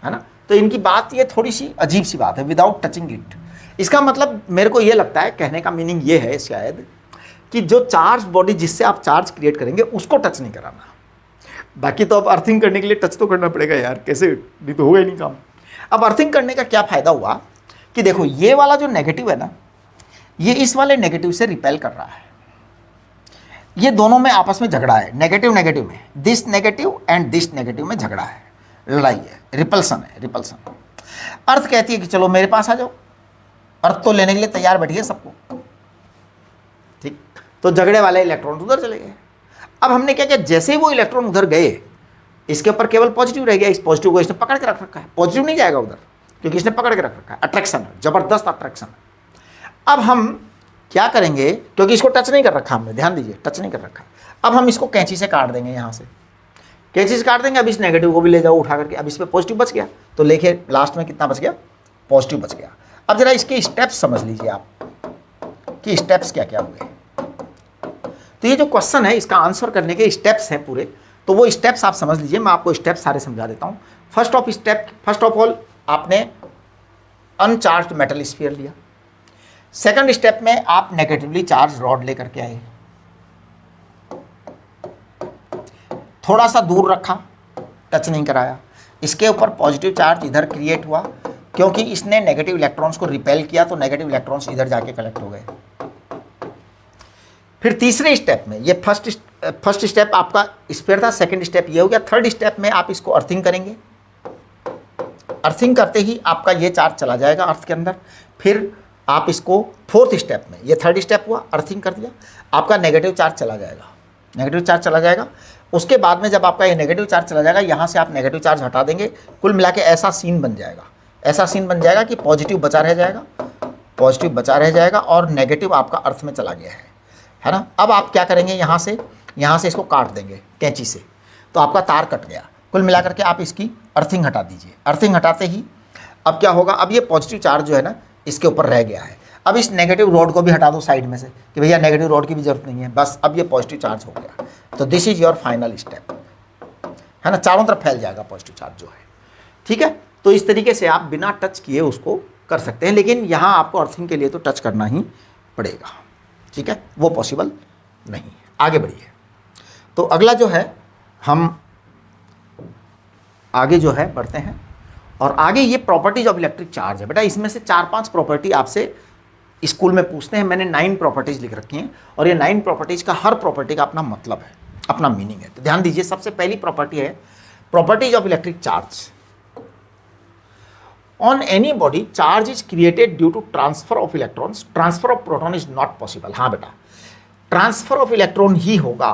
है ना। तो इनकी बात ये थोड़ी सी अजीब सी बात है, विदाउट टचिंग इट। इसका मतलब मेरे को ये लगता है, कहने का मीनिंग ये है शायद कि जो चार्ज बॉडी जिससे आप चार्ज क्रिएट करेंगे उसको टच नहीं कराना। बाकी तो अब अर्थिंग करने के लिए टच तो करना पड़ेगा यार, कैसे, नहीं तो होगा ही नहीं काम। अब अर्थिंग करने का क्या फ़ायदा हुआ कि देखो ये वाला जो नेगेटिव है ना, ये इस वाले नेगेटिव से रिपेल कर रहा है। ये दोनों में आपस में झगड़ा है, नेगेटिव नेगेटिव में, this negative and this negative में झगड़ा है, लड़ाई है, रिपल्सन है, रिपल्सन। अर्थ कहती है कि चलो मेरे पास आ जाओ, अर्थ तो लेने के लिए तैयार बैठी है सबको, ठीक। तो झगड़े वाले इलेक्ट्रॉन उधर चले गए। अब हमने क्या किया, जैसे ही वो इलेक्ट्रॉन उधर गए, इसके ऊपर केवल पॉजिटिव रह गया। इस पॉजिटिव को इसने पकड़ के रख रखा है, पॉजिटिव नहीं जाएगा उधर क्योंकि इसने पकड़ के रख रखा है। अट्रैक्शन है, जबरदस्त अट्रैक्शन है। अब हम क्या करेंगे, क्योंकि इसको टच नहीं कर रखा हमने, ध्यान दीजिए, टच नहीं कर रखा। अब हम इसको कैंची से काट देंगे, यहाँ से कैंची से काट देंगे। अब इस नेगेटिव को भी ले जाओ उठा करके, अब इस पर पॉजिटिव बच गया, तो लेके लास्ट में कितना बच गया, पॉजिटिव बच गया। अब जरा इसके स्टेप्स समझ लीजिए आप कि स्टेप्स क्या क्या हुए। तो ये जो क्वेश्चन है इसका आंसर करने के स्टेप्स हैं पूरे, तो वो स्टेप्स आप समझ लीजिए। मैं आपको स्टेप्स सारे समझा देता हूँ। फर्स्ट ऑफ ऑल आपने अनचार्ज्ड मेटल स्फीयर लिया। सेकंड स्टेप में आप नेगेटिवली चार्ज रॉड लेकर के आए, थोड़ा सा दूर रखा, टच नहीं कराया। इसके ऊपर पॉजिटिव चार्ज इधर क्रिएट हुआ क्योंकि इसने नेगेटिव इलेक्ट्रॉन्स को रिपेल किया, तो नेगेटिव इलेक्ट्रॉन्स इधर जाके कलेक्ट हो गए। फिर तीसरे स्टेप में, ये फर्स्ट स्टेप आपका स्फीयर था, सेकंड स्टेप ये हो गया। थर्ड स्टेप में आप इसको अर्थिंग करेंगे। अर्थिंग करते ही आपका ये चार्ज चला जाएगा अर्थ के अंदर। फिर आप इसको फोर्थ स्टेप में, ये थर्ड स्टेप हुआ, अर्थिंग कर दिया, आपका नेगेटिव चार्ज चला जाएगा, नेगेटिव चार्ज चला जाएगा। उसके बाद में जब आपका ये नेगेटिव चार्ज चला जाएगा, यहाँ से आप नेगेटिव चार्ज हटा देंगे, कुल मिला के ऐसा सीन बन जाएगा, ऐसा सीन बन जाएगा कि पॉजिटिव बचा रह जाएगा, पॉजिटिव बचा रह जाएगा और नेगेटिव आपका अर्थ में चला गया है ना। अब आप क्या करेंगे, यहाँ से इसको काट देंगे कैंची से, तो आपका तार कट गया। कुल मिलाकर के आप इसकी अर्थिंग हटा दीजिए। अर्थिंग हटाते ही अब क्या होगा, अब ये पॉजिटिव चार्ज जो है ना इसके ऊपर रह गया है। अब इस नेगेटिव रोड को भी हटा दो साइड में से कि भैया नेगेटिव रोड की भी जरूरत नहीं है, बस अब ये पॉजिटिव चार्ज हो गया। तो this is your final step, है ना, चारों तरफ फैल जाएगा पॉजिटिव चार्ज जो है, ठीक है। तो इस तरीके से आप बिना टच किए उसको कर सकते हैं, लेकिन यहाँ आपको अर्थिंग के लिए तो टच करना ही पड़ेगा, ठीक है, वो पॉसिबल नहीं है। आगे बढ़िए। तो अगला जो है, हम आगे जो है बढ़ते हैं, और आगे ये प्रॉपर्टीज ऑफ इलेक्ट्रिक चार्ज है। बेटा इसमें से 4-5 प्रॉपर्टी आपसे स्कूल में पूछते हैं। मैंने 9 प्रॉपर्टीज लिख रखी हैं, और ये 9 प्रॉपर्टीज का हर प्रॉपर्टी का अपना मतलब है, अपना मीनिंग है। तो ध्यान दीजिए, सबसे पहली प्रॉपर्टी है properties of electric charge. On any body charge is created due to transfer of electrons, transfer of proton is not possible. हाँ बेटा, ट्रांसफर ऑफ इलेक्ट्रॉन ही होगा,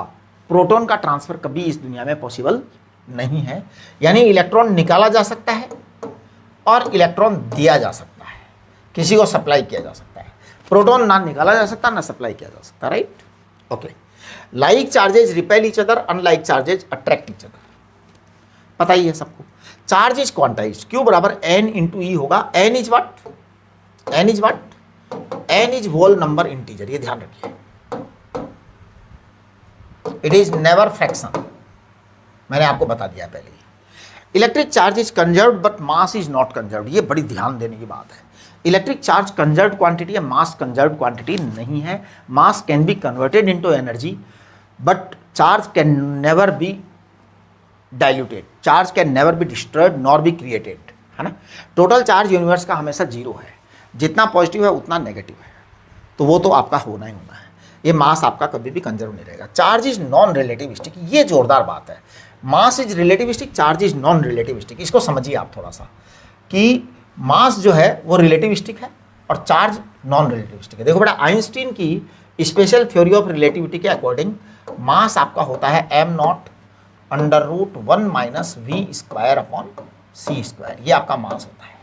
प्रोटॉन का ट्रांसफर कभी इस दुनिया में पॉसिबल नहीं है। यानी इलेक्ट्रॉन निकाला जा सकता है और इलेक्ट्रॉन दिया जा सकता है, किसी को सप्लाई किया जा सकता है। प्रोटॉन ना निकाला जा सकता ना सप्लाई किया जा सकता, right, okay. Like charges repel each other, unlike charges attract each other, पता ही है सबको। चार्ज इज क्वांटाइज्ड, Q बराबर n इंटू ई होगा। n is what, n is what, n is whole number integer, ये ध्यान रखिए, इट इज नेवर फ्रैक्शन, मैंने आपको बता दिया पहले ही। Electric charge is conserved but mass is not conserved, ये बड़ी ध्यान देने की बात है। इलेक्ट्रिक चार्ज कंजर्व्ड क्वांटिटी है, मास कंजर्व्ड क्वांटिटी नहीं है। मास can be converted into energy but charge can never be diluted, charge can never be destroyed nor be created, है ना। टोटल चार्ज यूनिवर्स का हमेशा 0 है, जितना पॉजिटिव है उतना नेगेटिव है, तो वो तो आपका होना ही होना है। ये मास आपका कभी भी कंजर्व नहीं रहेगा। चार्ज इज नॉन रिलेटिविस्टिक, ये जोरदार बात है। Mass is relativistic, charge is non relativistic. इसको समझिए आप थोड़ा सा कि मास जो है वो रिलेटिविस्टिक है और चार्ज नॉन रिलेटिविस्टिक है। देखो बेटा, आइंस्टीन की स्पेशल थ्योरी ऑफ रिलेटिविटी के अकॉर्डिंग मास आपका होता है m0 √1 - v² अपॉन c²। ये आपका मास होता है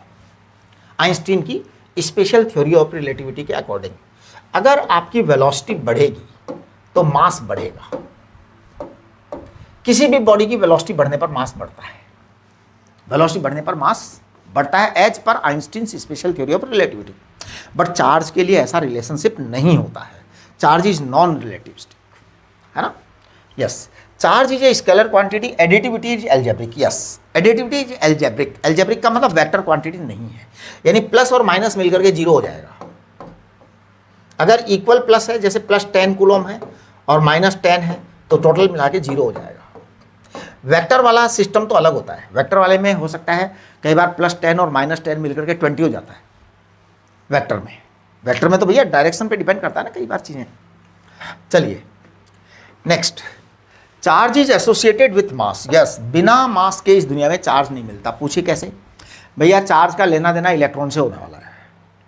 आइंस्टीन की स्पेशल थ्योरी ऑफ रिलेटिविटी के अकॉर्डिंग। अगर आपकी वेलोसिटी बढ़ेगी तो मास बढ़ेगा। किसी भी बॉडी की वेलोसिटी बढ़ने पर मास बढ़ता है, वेलोसिटी बढ़ने पर मास बढ़ता है as per Einstein special theory of relativity. But charge के लिए ऐसा रिलेशनशिप नहीं होता है, चार्ज इज नॉन रिलेटिविस्टिक, है ना। Yes, charge is a scalar quantity, additivity is algebraic. Yes, additivity is algebraic. Algebraic का मतलब वेक्टर क्वांटिटी नहीं है, यानी प्लस और माइनस मिलकर के 0 हो जाएगा। अगर इक्वल प्लस है, जैसे +10 कूलम है और -10 है, तो टोटल मिला के 0 हो जाएगा। वेक्टर वाला सिस्टम तो अलग होता है। वेक्टर वाले में हो सकता है कई बार +10 और -10 मिलकर के 20 हो जाता है वेक्टर में। वेक्टर में तो भैया डायरेक्शन पे डिपेंड करता है ना कई बार चीज़ें। चलिए next, charge is associated with mass. Yes, बिना मास के इस दुनिया में चार्ज नहीं मिलता। पूछिए कैसे? भैया चार्ज का लेना देना इलेक्ट्रॉन से होने वाला है।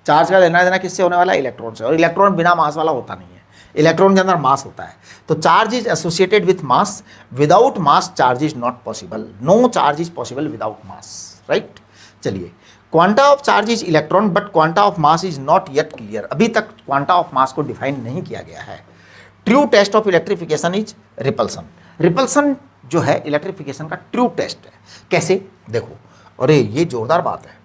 चार्ज का लेना देना किससे होने वाला है? इलेक्ट्रॉन से। और इलेक्ट्रॉन बिना मास वाला होता नहीं है, इलेक्ट्रॉन के अंदर मास होता है। तो charge is associated with mass, without mass charge is not possible. No charge is possible without mass, right. चलिए, quanta of charge is electron but quanta of mass is not yet clear. अभी तक क्वांटा ऑफ मास को डिफाइन नहीं किया गया है। True test of electrification is repulsion. Repulsion जो है इलेक्ट्रिफिकेशन का ट्रू टेस्ट है। कैसे? देखो, अरे ये जोरदार बात है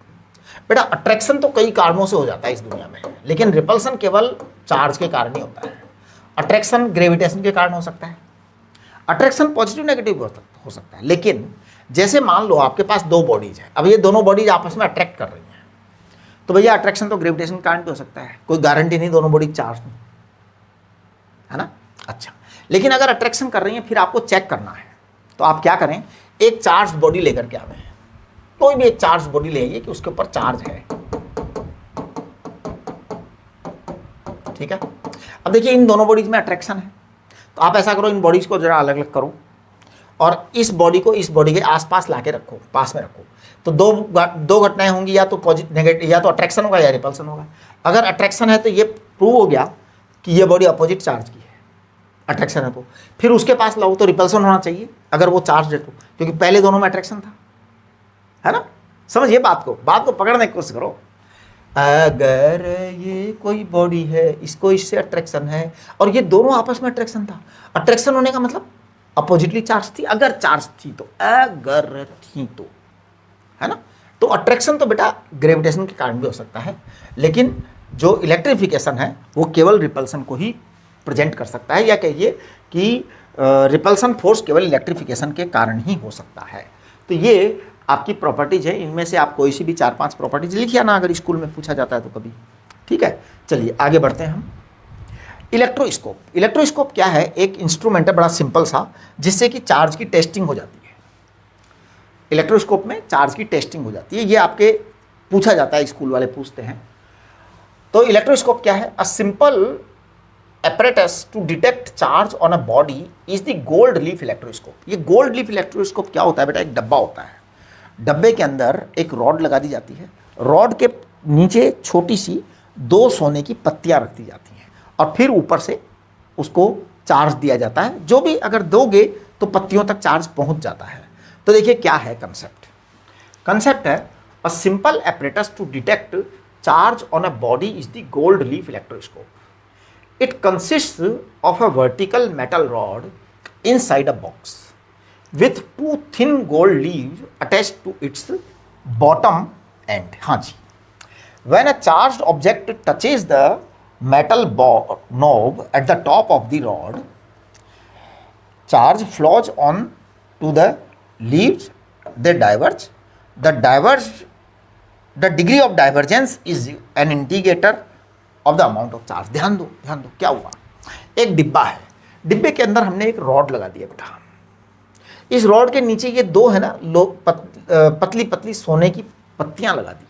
बेटा। अट्रैक्शन तो कई कारणों से हो जाता है इस दुनिया में, लेकिन रिपल्सन केवल चार्ज के कारण ही होता है। अट्रैक्शन ग्रेविटेशन के कारण हो सकता है, अट्रैक्शन पॉजिटिव नेगेटिव हो सकता है। लेकिन जैसे मान लो आपके पास 2 बॉडीज हैं, अब ये दोनों बॉडीज आपस में अट्रैक्ट कर रही हैं, तो भैया अट्रैक्शन तो ग्रेविटेशन के कारण भी हो सकता है। कोई गारंटी नहीं दोनों बॉडी चार्ज नहीं, है ना। अच्छा, लेकिन अगर अट्रैक्शन कर रही हैं फिर आपको चेक करना है, तो आप क्या करें, एक चार्ज बॉडी लेकर के आवे। कोई भी एक चार्ज बॉडी ले आइए कि उसके ऊपर चार्ज है, ठीक है। अब देखिए इन दोनों बॉडीज में अट्रैक्शन है, तो आप ऐसा करो, इन बॉडीज को जरा अलग अलग करो और इस बॉडी को इस बॉडी के आसपास लाके रखो, पास में रखो। तो दो घटनाएं होंगी, या तो पॉजिटिव नेगेटिव, या तो अट्रैक्शन होगा या रिपल्सन होगा। अगर अट्रैक्शन है तो ये प्रूव हो गया कि ये बॉडी अपोजिट चार्ज की है, अट्रैक्शन है तो फिर उसके पास लाओ तो रिपल्सन होना चाहिए अगर वो चार्ज है तो, क्योंकि पहले दोनों में अट्रैक्शन था, है ना। समझिए बात को पकड़ने की कोशिश करो। अगर ये कोई बॉडी है, इसको इससे अट्रैक्शन है और ये दोनों आपस में अट्रैक्शन था, अट्रैक्शन होने का मतलब अपोजिटली चार्ज थी, अगर चार्ज थी तो, अगर थी तो, है ना। तो अट्रैक्शन तो बेटा ग्रेविटेशन के कारण भी हो सकता है, लेकिन जो इलेक्ट्रिफिकेशन है वो केवल रिपल्सन को ही प्रेजेंट कर सकता है, या कहिए कि रिपल्सन फोर्स केवल इलेक्ट्रिफिकेशन के कारण ही हो सकता है। तो ये आपकी प्रॉपर्टीज है, इनमें से आप कोई सी भी 4-5 प्रॉपर्टीज लिखिए ना, अगर स्कूल में पूछा जाता है तो कभी, ठीक है। चलिए आगे बढ़ते हैं हम। इलेक्ट्रोस्कोप। इलेक्ट्रोस्कोप क्या है? एक इंस्ट्रूमेंट है बड़ा सिंपल सा, जिससे कि चार्ज की टेस्टिंग हो जाती है। इलेक्ट्रोस्कोप में चार्ज की टेस्टिंग हो जाती है, ये आपके पूछा जाता है, स्कूल वाले पूछते हैं। तो इलेक्ट्रोस्कोप क्या है? A simple apparatus to detect charge on a body is the gold leaf electroscope। ये गोल्ड लीफ इलेक्ट्रोस्कोप क्या होता है बेटा? एक डब्बा होता है, डब्बे के अंदर एक रॉड लगा दी जाती है, रॉड के नीचे छोटी सी 2 सोने की पत्तियां रख दी जाती हैं और फिर ऊपर से उसको चार्ज दिया जाता है। जो भी अगर दोगे तो पत्तियों तक चार्ज पहुंच जाता है। तो देखिए क्या है कंसेप्ट। कंसेप्ट है a simple apparatus to detect charge on a body is the gold leaf electroscope। It consists of a vertical metal rod inside a box with 2 thin gold leaves attached to its bottom end। हाँ जी, when a charged object touches the metal knob at the top of the rod, charge flows on to the leaves, they diverge. The degree of divergence is an indicator of the amount of charge. ध्यान दो क्या हुआ, एक डिब्बा है, डिब्बे के अंदर हमने एक रॉड लगा दिया बेटा। इस रॉड के नीचे ये 2 है ना पतली पतली सोने की पत्तियां लगा दी,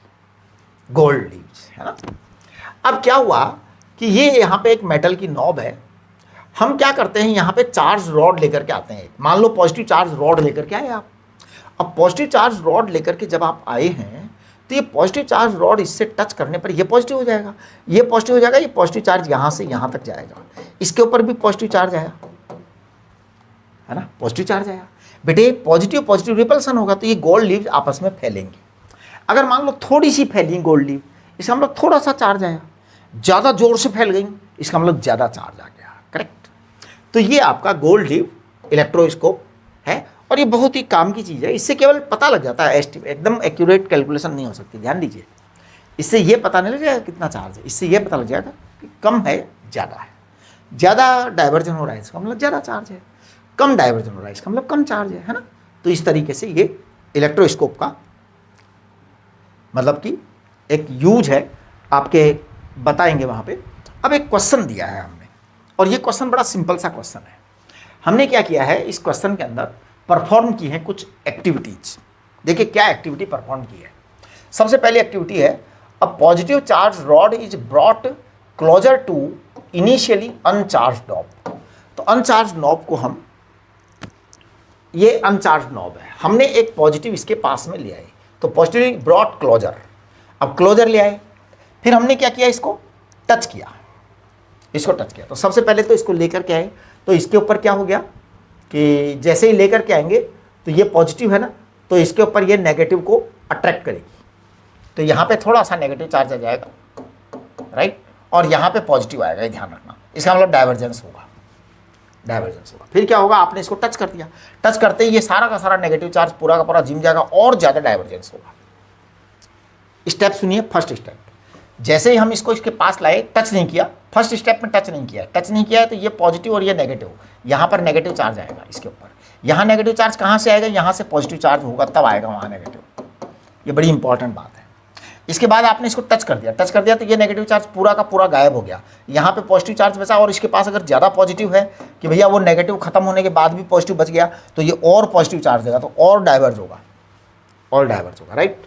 गोल्ड लीव्स, है ना। अब क्या हुआ कि ये यहाँ पे एक मेटल की नॉब है हम क्या करते हैं, यहाँ पे चार्ज रॉड लेकर के आते हैं। मान लो पॉजिटिव चार्ज रॉड लेकर के आए आप। अब पॉजिटिव चार्ज रॉड लेकर के जब आप आए हैं तो ये पॉजिटिव चार्ज रॉड इससे टच करने पर ये पॉजिटिव हो जाएगा, ये पॉजिटिव हो जाएगा, ये पॉजिटिव चार्ज यहाँ से यहाँ तक जाएगा, इसके ऊपर भी पॉजिटिव चार्ज आया, है ना, पॉजिटिव चार्ज आया। बेटे पॉजिटिव पॉजिटिव रिपल्सन होगा तो ये गोल्ड लीव्स आपस में फैलेंगे। अगर मान लो थोड़ी सी फैली गोल्ड लीव, इसका मतलब थोड़ा सा चार्ज आया, ज़्यादा जोर से फैल गई, इसका मतलब ज़्यादा चार्ज आ गया। करेक्ट। तो ये आपका गोल्ड लीव इलेक्ट्रोस्कोप है और ये बहुत ही काम की चीज़ है। इससे केवल पता लग जाता है, एकदम एक्यूरेट कैलकुलेशन नहीं हो सकती, ध्यान दीजिए। इससे ये पता नहीं लग जाएगा कितना चार्ज है, इससे ये पता लग जाएगा कि कम है ज़्यादा है, ज़्यादा डाइवर्जन हो रहा है इसका मतलब ज़्यादा चार्ज है, कम डाइवर्जन हो रहा है इसका मतलब कम चार्ज है ना। तो इस तरीके से ये इलेक्ट्रोस्कोप का मतलब कि एक यूज है, आपके बताएंगे वहाँ पे। अब एक क्वेश्चन दिया है हमने और ये क्वेश्चन बड़ा सिंपल सा क्वेश्चन है। हमने क्या किया है, इस क्वेश्चन के अंदर परफॉर्म की है कुछ एक्टिविटीज। देखिए क्या एक्टिविटी परफॉर्म की है। सबसे पहली एक्टिविटी है, a positive charge rod is brought closer to initially uncharge knob. तो अनचार्ज नॉब को हम, ये अनचार्ज नॉब है, हमने एक पॉजिटिव इसके पास में ले आए, तो पॉजिटिव ब्रॉट क्लोजर। अब क्लोजर ले आए, फिर हमने क्या किया, इसको टच किया, इसको टच किया। तो सबसे पहले तो इसको लेकर के आए, तो इसके ऊपर क्या हो गया कि जैसे ही लेकर के आएंगे तो ये पॉजिटिव है ना, तो इसके ऊपर ये नेगेटिव को अट्रैक्ट करेगी, तो यहाँ पे थोड़ा सा नेगेटिव चार्ज आ जाएगा, राइट, और यहाँ पे पॉजिटिव आएगा, ये ध्यान रखना। इसका मतलब डाइवर्जेंस होगा, डाइवर्जेंस होगा। फिर क्या होगा, आपने इसको टच कर दिया, टच करते ही ये सारा का सारा नेगेटिव चार्ज पूरा का पूरा जिम जाएगा और ज़्यादा डाइवर्जेंस होगा। स्टेप सुनिए, फर्स्ट स्टेप, जैसे ही हम इसको इसके पास लाए, टच नहीं किया, फर्स्ट स्टेप में टच नहीं किया, टच नहीं किया है तो ये पॉजिटिव और ये नेगेटिव, यहाँ पर नेगेटिव चार्ज आएगा इसके ऊपर। यहाँ नेगेटिव चार्ज कहाँ से आएगा, यहाँ से पॉजिटिव चार्ज होगा तब आएगा वहाँ नेगेटिव। ये बड़ी इंपॉर्टेंट बात है। इसके बाद आपने इसको टच कर दिया, टच कर दिया तो ये नेगेटिव चार्ज पूरा का पूरा गायब हो गया, यहाँ पे पॉजिटिव चार्ज बचा। और इसके पास अगर ज़्यादा पॉजिटिव है कि भैया वो नेगेटिव खत्म होने के बाद भी पॉजिटिव बच गया, तो ये और पॉजिटिव चार्ज देगा, तो और डाइवर्ज होगा, और डाइवर्ज होगा, right.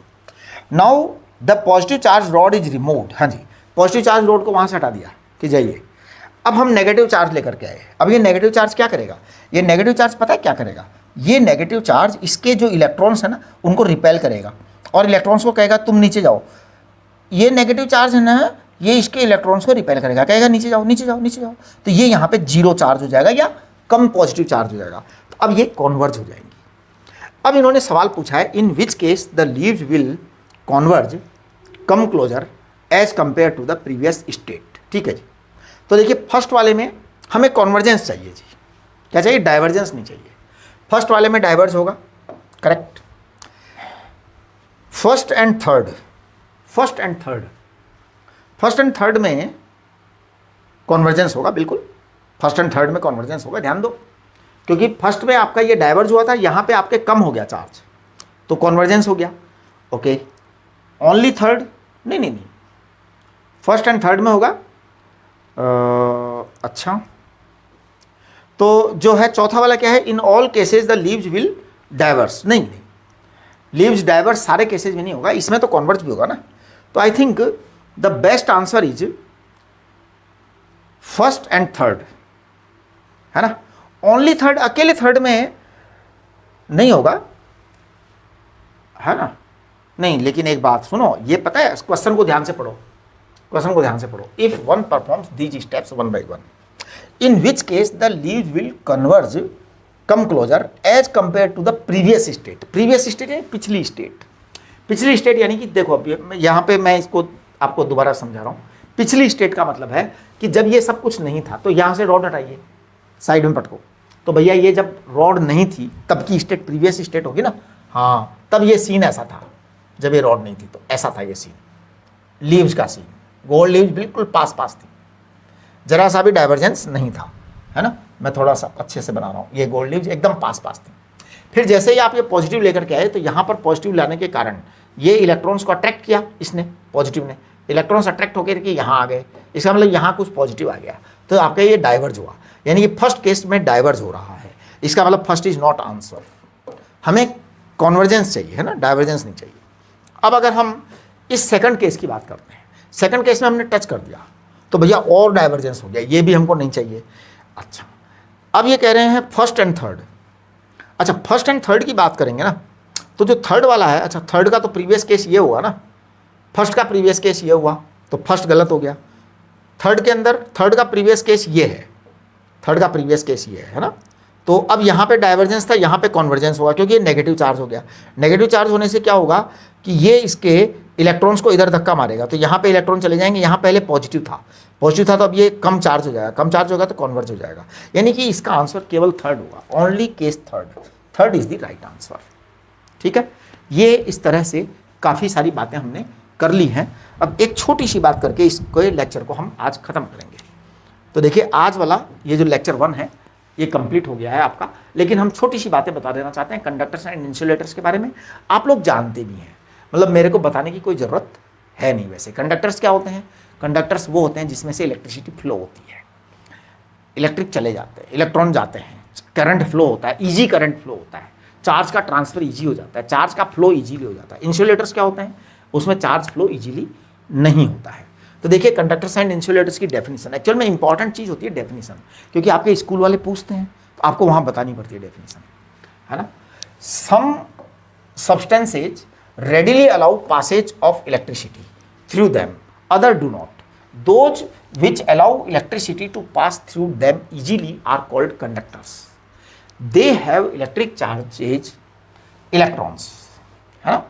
Now the positive charge rod is removed. हाँ जी, पॉजिटिव चार्ज रॉड को वहाँ से हटा दिया कि जाइए। अब हम नेगेटिव चार्ज लेकर के आए। अब ये नेगेटिव चार्ज क्या करेगा, ये नेगेटिव चार्ज पता है क्या करेगा, ये नेगेटिव चार्ज इसके जो इलेक्ट्रॉन्स है ना उनको रिपेल करेगा और इलेक्ट्रॉन्स को कहेगा तुम नीचे जाओ। ये नेगेटिव चार्ज है ना, ये इसके इलेक्ट्रॉन्स को रिपेल करेगा, कहेगा नीचे जाओ नीचे जाओ नीचे जाओ, तो ये यहाँ पे जीरो चार्ज हो जाएगा या कम पॉजिटिव चार्ज हो जाएगा। तो अब ये कॉन्वर्ज हो जाएंगी। अब इन्होंने सवाल पूछा है, in which case the leaves will converge come closer as compare to the previous state. ठीक है जी। तो देखिए फर्स्ट वाले में हमें कॉन्वर्जेंस चाहिए जी, क्या चाहिए, डाइवर्जेंस नहीं चाहिए। फर्स्ट वाले में डाइवर्ज होगा, करेक्ट। फर्स्ट एंड थर्ड में कॉन्वर्जेंस होगा, बिल्कुल फर्स्ट एंड थर्ड में कॉन्वर्जेंस होगा, ध्यान दो, क्योंकि फर्स्ट में आपका ये डाइवर्ज हुआ था, यहाँ पे आपके कम हो गया चार्ज, तो कॉन्वर्जेंस हो गया। ओके, ओनली थर्ड नहीं, फर्स्ट एंड थर्ड में होगा। अच्छा, तो जो है चौथा वाला क्या है, in all cases the leaves will diverse. नहीं, लीव्स डाइवर्स सारे केसेस में नहीं होगा, इसमें तो कॉन्वर्ज भी होगा ना। तो I think the best answer is first and third, है ना। ओनली थर्ड, अकेले थर्ड में नहीं होगा, है ना। नहीं, लेकिन एक बात सुनो, ये पता है, क्वेश्चन को ध्यान से पढ़ो, क्वेश्चन को ध्यान से पढ़ो। If one performs these steps one by one, in which case the leaves will converge come closer as compare to the previous state. Previous state है पिछली स्टेट, पिछली स्टेट यानी कि देखो अब यहाँ पे मैं इसको आपको दोबारा समझा रहा हूँ। पिछली स्टेट का मतलब है कि जब ये सब कुछ नहीं था, तो यहाँ से रॉड हटाइए, साइड में पटको, तो भैया ये जब रॉड नहीं थी तब की स्टेट प्रीवियस स्टेट होगी ना। हाँ, तब ये सीन ऐसा था, जब ये रॉड नहीं थी तो ऐसा था ये सीन, लीव्स का सीन। गोल्ड लीव्स बिल्कुल पास थी, जरा सा भी डाइवर्जेंस नहीं था, है ना। मैं थोड़ा सा अच्छे से बना रहा हूँ, ये गोल्ड लीव्स एकदम पास थी। फिर जैसे ही आप ये पॉजिटिव लेकर के आए, तो यहाँ पर पॉजिटिव लाने के कारण ये इलेक्ट्रॉन्स को अट्रैक्ट किया, इसने पॉजिटिव ने, इलेक्ट्रॉन्स अट्रैक्ट होकर के यहाँ आ गए, इसका मतलब यहाँ कुछ पॉजिटिव आ गया, तो आपका ये डाइवर्ज हुआ, यानी कि फर्स्ट केस में डाइवर्ज हो रहा है। इसका मतलब फर्स्ट इज नॉट आंसर, हमें कॉन्वर्जेंस चाहिए, है ना, डाइवर्जेंस नहीं चाहिए। अब अगर हम इस सेकंड केस की बात करते हैं, सेकंड केस में हमने टच कर दिया तो भैया और डाइवर्जेंस हो गया, ये भी हमको नहीं चाहिए। अच्छा, अब ये कह रहे हैं फर्स्ट एंड थर्ड। अच्छा, फर्स्ट एंड थर्ड की बात करेंगे ना, तो जो थर्ड वाला है, अच्छा थर्ड का तो प्रीवियस केस ये हुआ ना, फर्स्ट का प्रीवियस केस ये हुआ, तो फर्स्ट गलत हो गया। थर्ड के अंदर थर्ड का प्रीवियस केस ये है, थर्ड का प्रीवियस केस ये है ना। तो अब यहाँ पे डाइवर्जेंस था, यहाँ पे कॉन्वर्जेंस होगा, क्योंकि ये नेगेटिव चार्ज हो गया। नेगेटिव चार्ज होने से क्या होगा कि ये इसके इलेक्ट्रॉन्स को इधर धक्का मारेगा, तो यहाँ पे इलेक्ट्रॉन चले जाएंगे, यहाँ पहले पॉजिटिव था तो अब ये कम चार्ज हो जाएगा, कम चार्ज होगा तो कॉन्वर्ज हो जाएगा। यानी कि इसका आंसर केवल थर्ड होगा, only case third is the right answer. ठीक है, ये इस तरह से काफ़ी सारी बातें हमने कर ली हैं। अब एक छोटी सी बात करके इसको लेक्चर को हम आज ख़त्म करेंगे। तो देखिए, आज वाला ये जो लेक्चर 1 है ये कंप्लीट हो गया है आपका, लेकिन हम छोटी सी बातें बता देना चाहते हैं कंडक्टर्स एंड इंसुलेटर्स के बारे में। आप लोग जानते भी हैं, मतलब मेरे को बताने की कोई ज़रूरत है नहीं। वैसे कंडक्टर्स क्या होते हैं? कंडक्टर्स वो होते हैं जिसमें से इलेक्ट्रिसिटी फ्लो होती है, इलेक्ट्रिक चले जाते हैं, इलेक्ट्रॉन जाते हैं, करंट फ्लो होता है, ईजी करंट फ्लो होता है, चार्ज का ट्रांसफर ईजी हो जाता है, चार्ज का फ्लो ईजीली हो जाता है। इंसुलेटर्स क्या होते हैं? उसमें चार्ज फ्लो ईजीली नहीं होता है। तो देखिए, कंडक्टर्स एंड इंसुलेटर्स की डेफिनेशन एक्चुअल में इंपॉर्टेंट चीज़ होती है डेफिनेशन, क्योंकि आपके स्कूल वाले पूछते हैं तो आपको वहाँ बतानी पड़ती है डेफिनेशन, है ना। Some substances readily allow passage of electricity through them, other do not. Those which allow electricity to pass through them easily are called conductors. They have electric charges, electrons, है ना,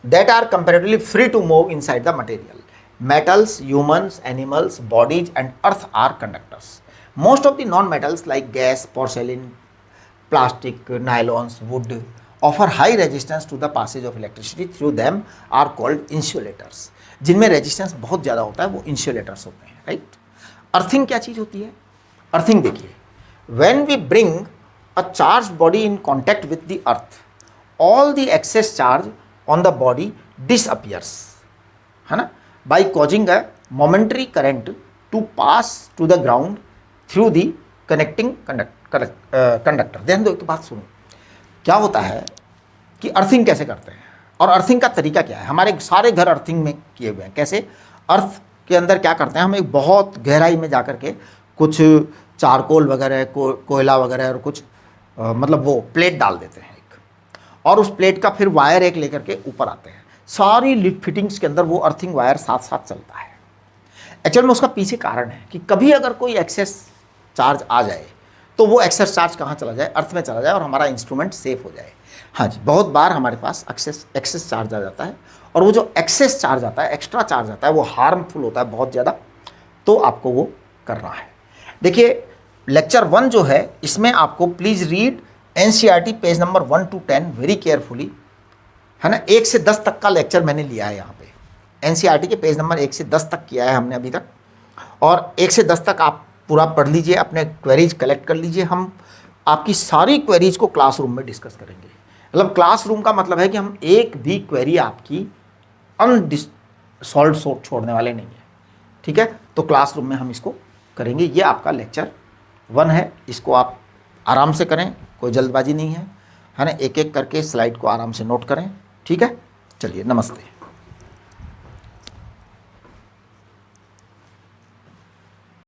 that are comparatively free to move inside the material. Metals, humans, animals, bodies and earth are conductors. Most of the non-metals like gas, porcelain, plastic, nylons, wood offer high resistance to the passage of electricity through them are called insulators. जिनमें रेजिस्टेंस बहुत ज़्यादा होता है वो इंसुलेटर्स होते हैं, राइट। अर्थिंग क्या चीज़ होती है? अर्थिंग देखिए, when we bring a charged body in contact with the earth, all the excess charge on the body disappears, है ना, by causing a momentary current to pass to the ground through the connecting conductor. ध्यान दो, एक बात सुनो, क्या होता है कि अर्थिंग कैसे करते हैं और अर्थिंग का तरीका क्या है। हमारे सारे घर अर्थिंग में किए हुए हैं। कैसे? अर्थ के अंदर क्या करते हैं, हम एक बहुत गहराई में जा कर के कुछ चारकोल वगैरह, कोयला वगैरह और कुछ मतलब वो प्लेट डाल देते हैं एक, और उस प्लेट का फिर वायर एक लेकर के ऊपर आते हैं। सारी लिड फिटिंग्स के अंदर वो अर्थिंग वायर साथ साथ चलता है। एक्चुअल में उसका पीछे कारण है कि कभी अगर कोई एक्सेस चार्ज आ जाए तो वो एक्सेस चार्ज कहाँ चला जाए? अर्थ में चला जाए और हमारा इंस्ट्रूमेंट सेफ हो जाए। हाँ जी, बहुत बार हमारे पास एक्सेस चार्ज आ जाता है, और वो जो एक्सेस चार्ज आता है, एक्स्ट्रा चार्ज आता है, वो हार्मफुल होता है बहुत ज़्यादा, तो आपको वो करना है। देखिए, लेक्चर 1 जो है इसमें आपको please read NCERT page number 1 to 10 very carefully, है ना। 1 से 10 तक का लेक्चर मैंने लिया है यहाँ पे। NCERT के पेज नंबर 1 से 10 तक किया है हमने अभी तक, और 1 से 10 तक आप पूरा पढ़ लीजिए, अपने क्वेरीज कलेक्ट कर लीजिए। हम आपकी सारी क्वेरीज को क्लासरूम में डिस्कस करेंगे। मतलब क्लासरूम का मतलब है कि हम एक भी क्वेरी आपकी अनसॉल्व छोड़ने वाले नहीं है, ठीक है। तो क्लासरूम में हम इसको करेंगे। ये आपका लेक्चर 1 है, इसको आप आराम से करें, कोई जल्दबाजी नहीं है, है ना। एक एक करके स्लाइड को आराम से नोट करें, ठीक है। चलिए, नमस्ते।